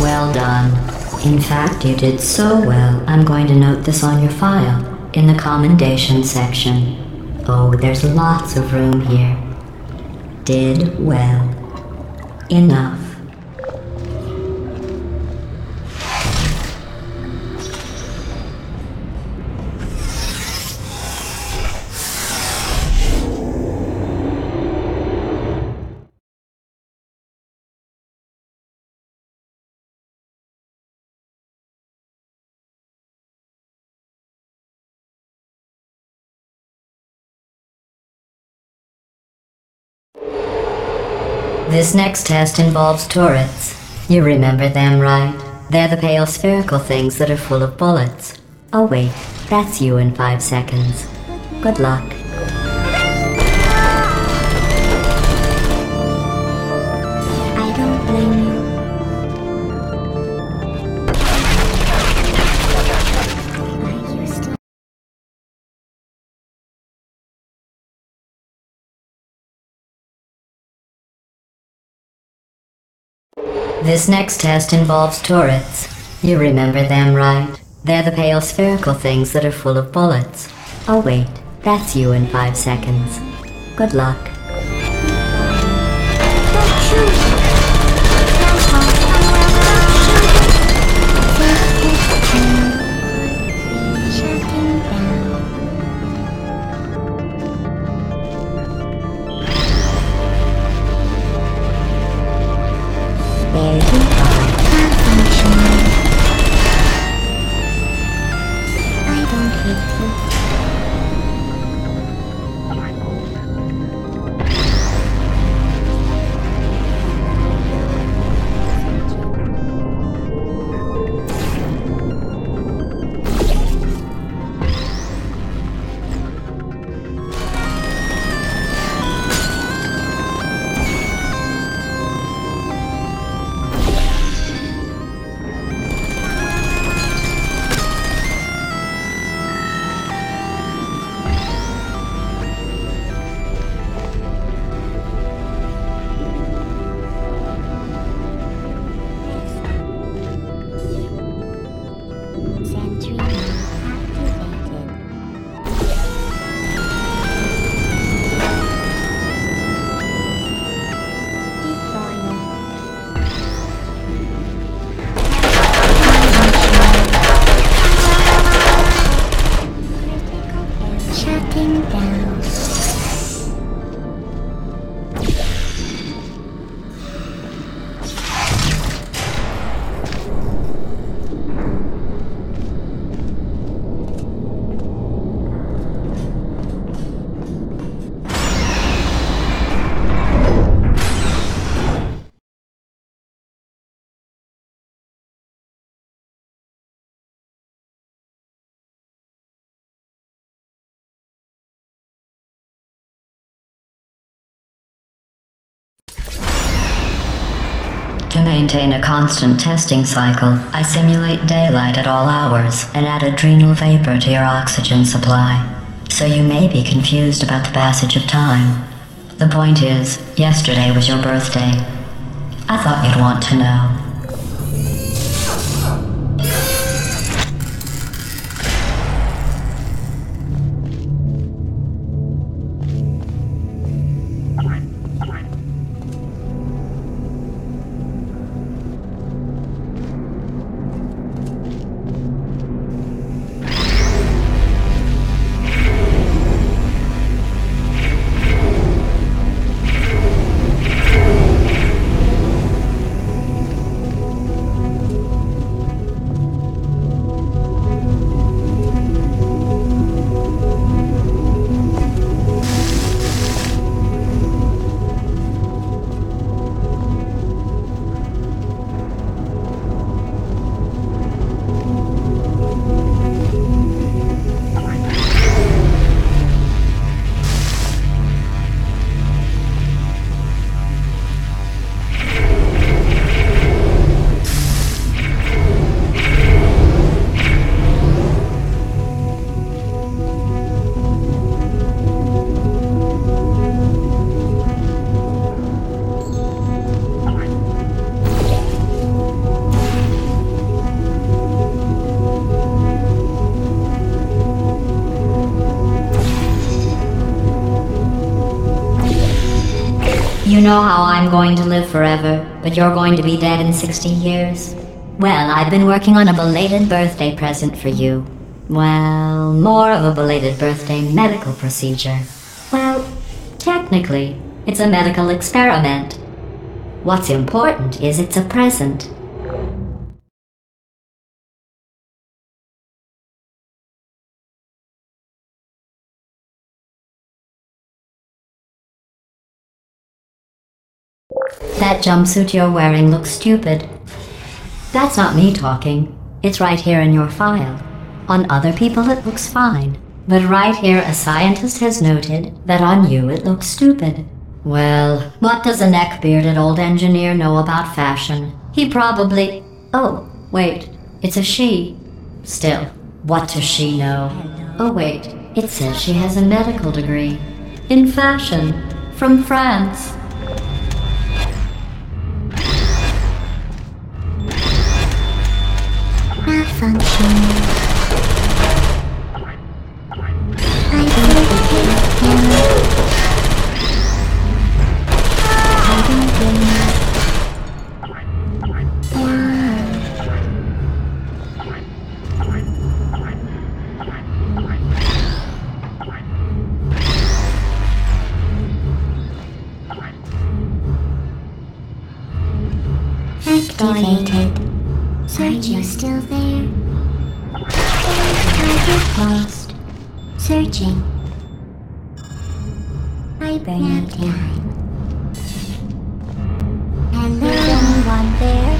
Well done. In fact, you did so well, I'm going to note this on your file, in the commendation section. Oh, there's lots of room here. Did well. Enough. This next test involves turrets. You remember them, right? They're the pale spherical things that are full of bullets. Oh wait, that's you in 5 seconds. Good luck. I don't blame you. I used to. This next test involves turrets. You remember them, right? They're the pale spherical things that are full of bullets. Oh wait, that's you in 5 seconds. Good luck. Don't shoot! Shutting down. There you are. Malfunctioning. I don't hate you. Sentry mode activated. Deploying. Shutting down. To maintain a constant testing cycle, I simulate daylight at all hours and add adrenal vapor to your oxygen supply. So you may be confused about the passage of time. The point is, yesterday was your birthday. I thought you'd want to know. You know how I'm going to live forever, but you're going to be dead in 60 years? Well, I've been working on a belated birthday present for you. Well, more of a belated birthday medical procedure. Well, technically, it's a medical experiment. What's important is it's a present. That jumpsuit you're wearing looks stupid. That's not me talking. It's right here in your file. On other people it looks fine. But right here a scientist has noted that on you it looks stupid. Well, what does a neck-bearded old engineer know about fashion? He probably... Oh, wait. It's a she. Still, what does she know? Oh wait, it says she has a medical degree. In fashion. From France. Malfunction. I don't activated. Are you still there? Target lost. Searching. Hibernate. Hello, anyone there?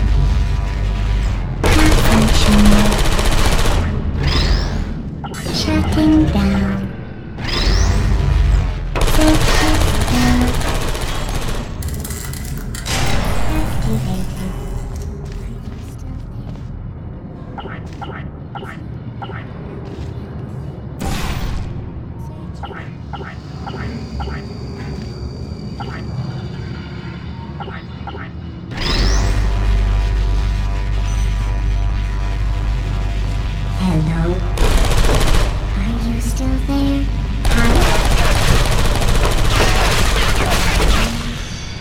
Malfunction. Shutting down. Hello? Are you still there?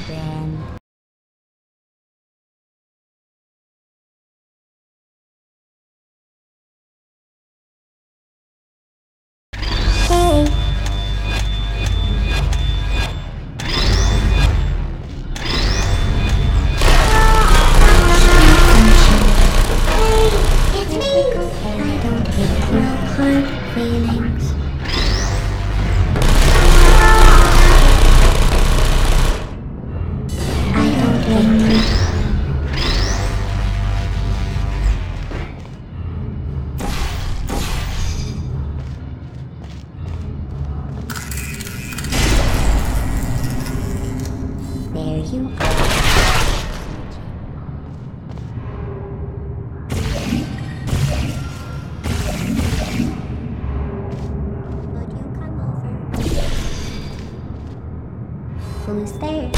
Ben. Hey. Feelings. I don't blame you. There you are. Who's there?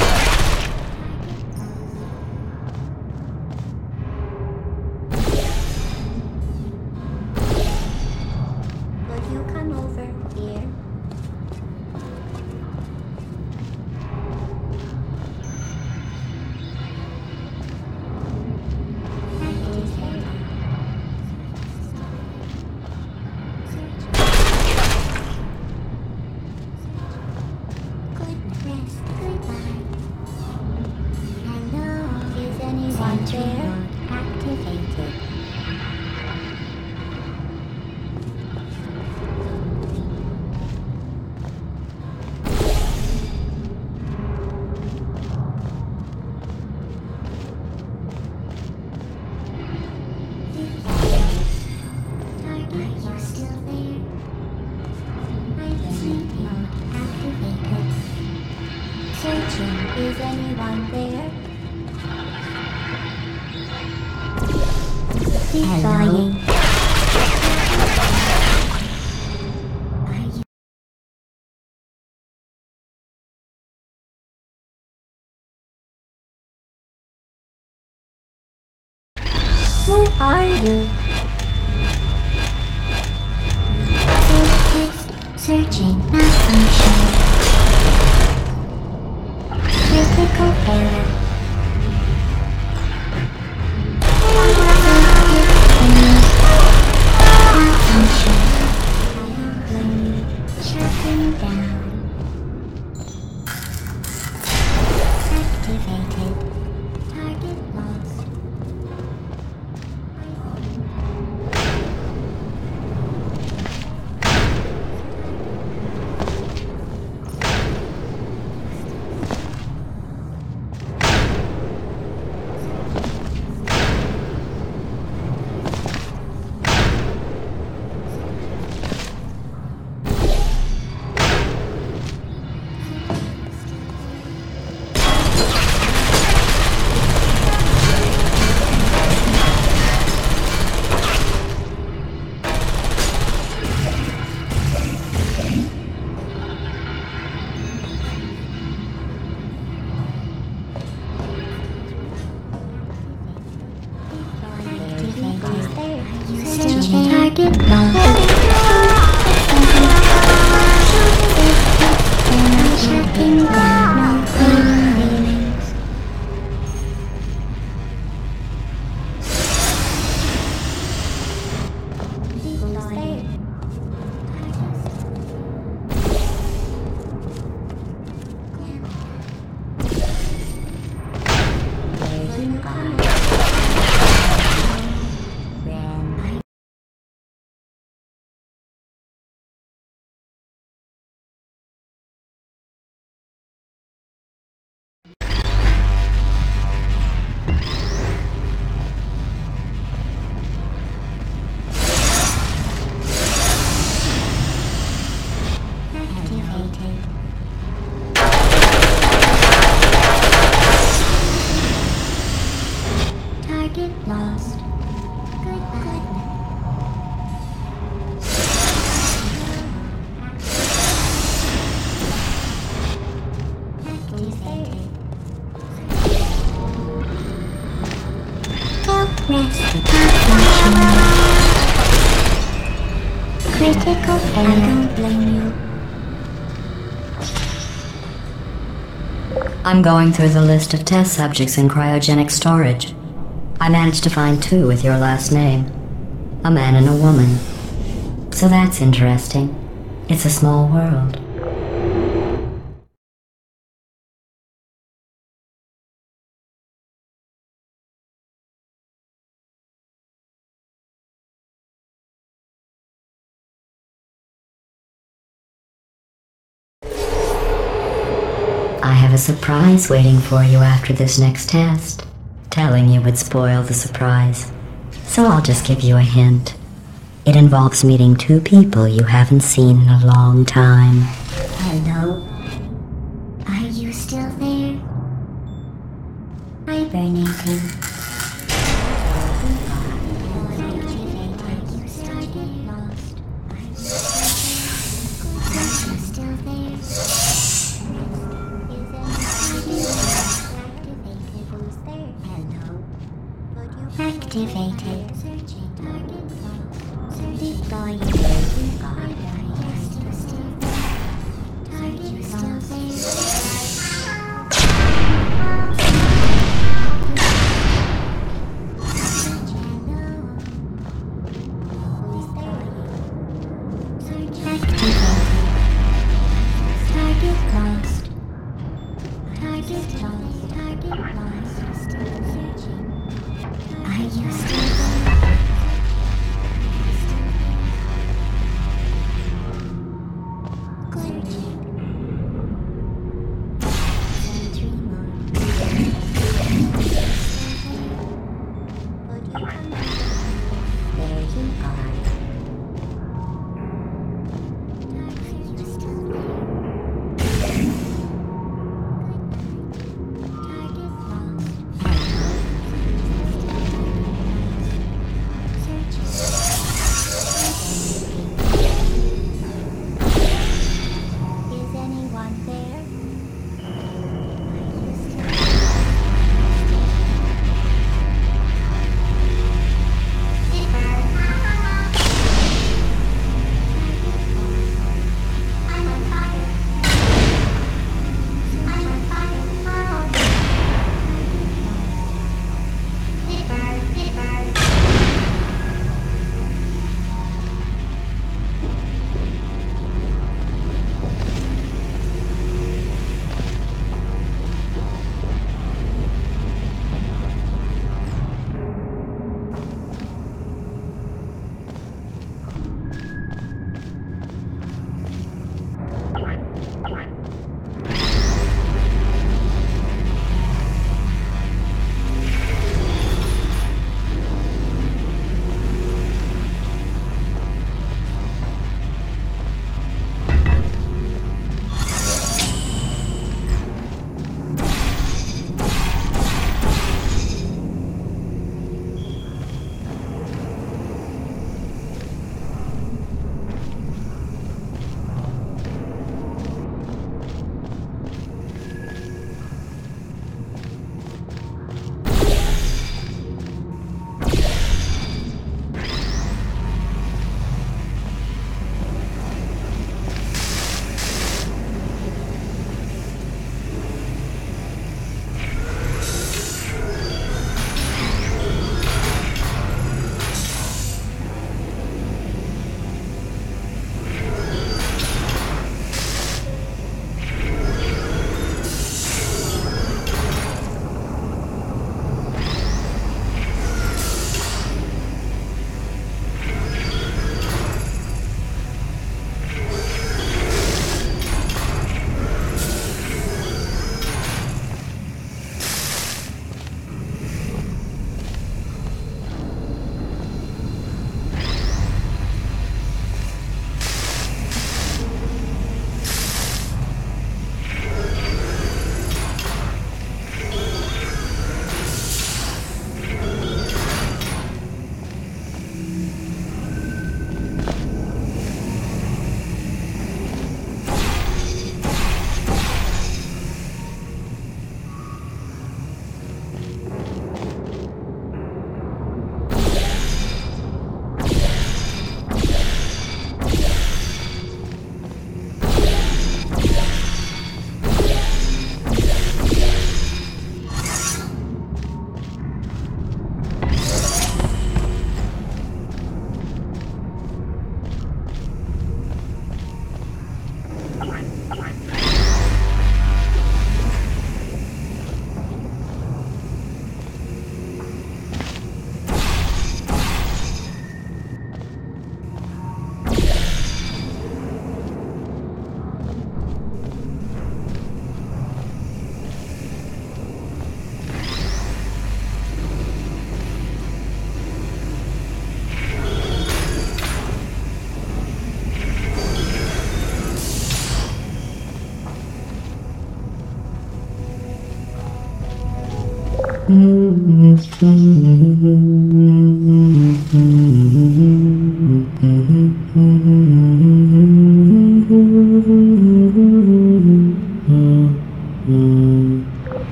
Will you come over here? There, activated. Are you still there? Hibernate mode activated. Searching. Is anyone there? Hello? Who are you? Searching, malfunction. Critical I don't blame you. I'm going through the list of test subjects in cryogenic storage. I managed to find 2 with your last name. A man and a woman. So that's interesting. It's a small world. I have a surprise waiting for you after this next test. Telling you would spoil the surprise. So I'll just give you a hint. It involves meeting 2 people you haven't seen in a long time. Hello? Are you still there? Hibernating. Activated. Deploying. Target still Target lost. Are you still there?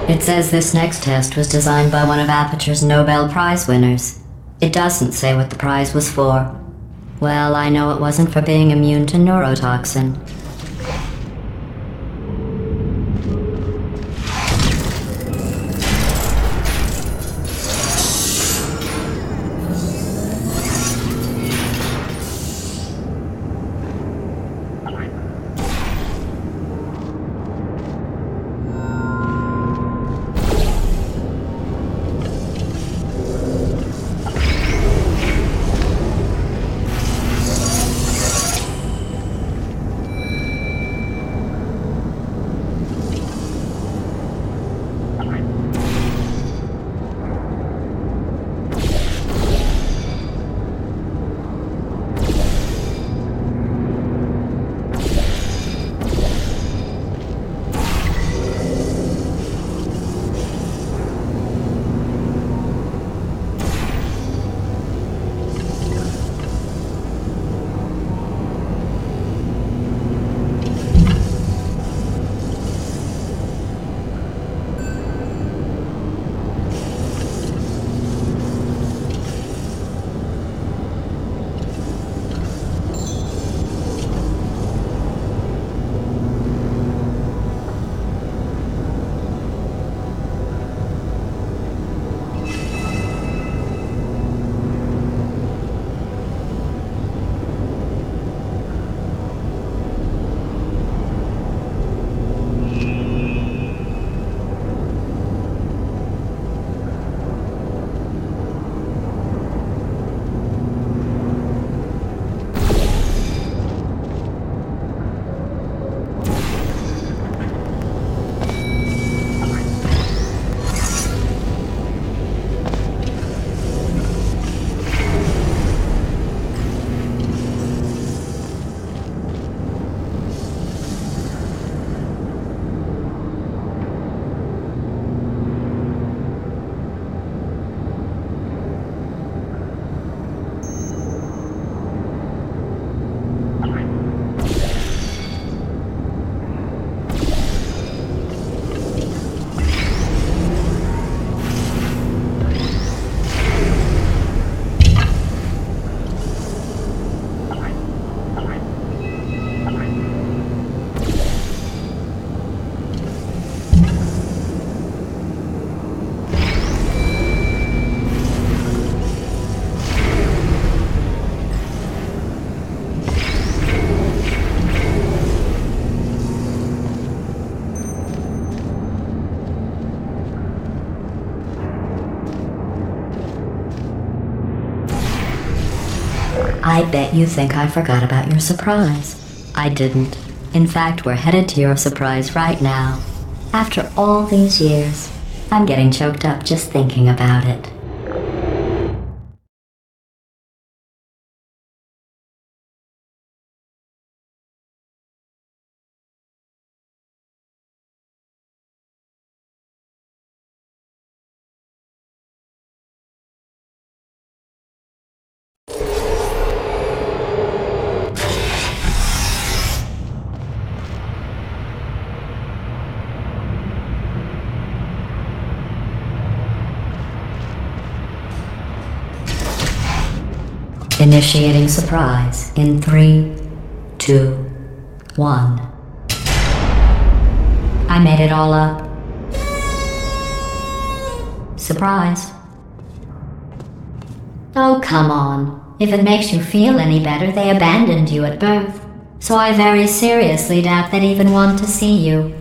It says this next test was designed by one of Aperture's Nobel Prize winners. It doesn't say what the prize was for. Well, I know it wasn't for being immune to neurotoxin. I bet you think I forgot about your surprise. I didn't. In fact, we're headed to your surprise right now. After all these years, I'm getting choked up just thinking about it. Initiating surprise in 3, 2, 1. I made it all up. Surprise. Oh, come on. If it makes you feel any better, they abandoned you at birth. So I very seriously doubt they'd even want to see you.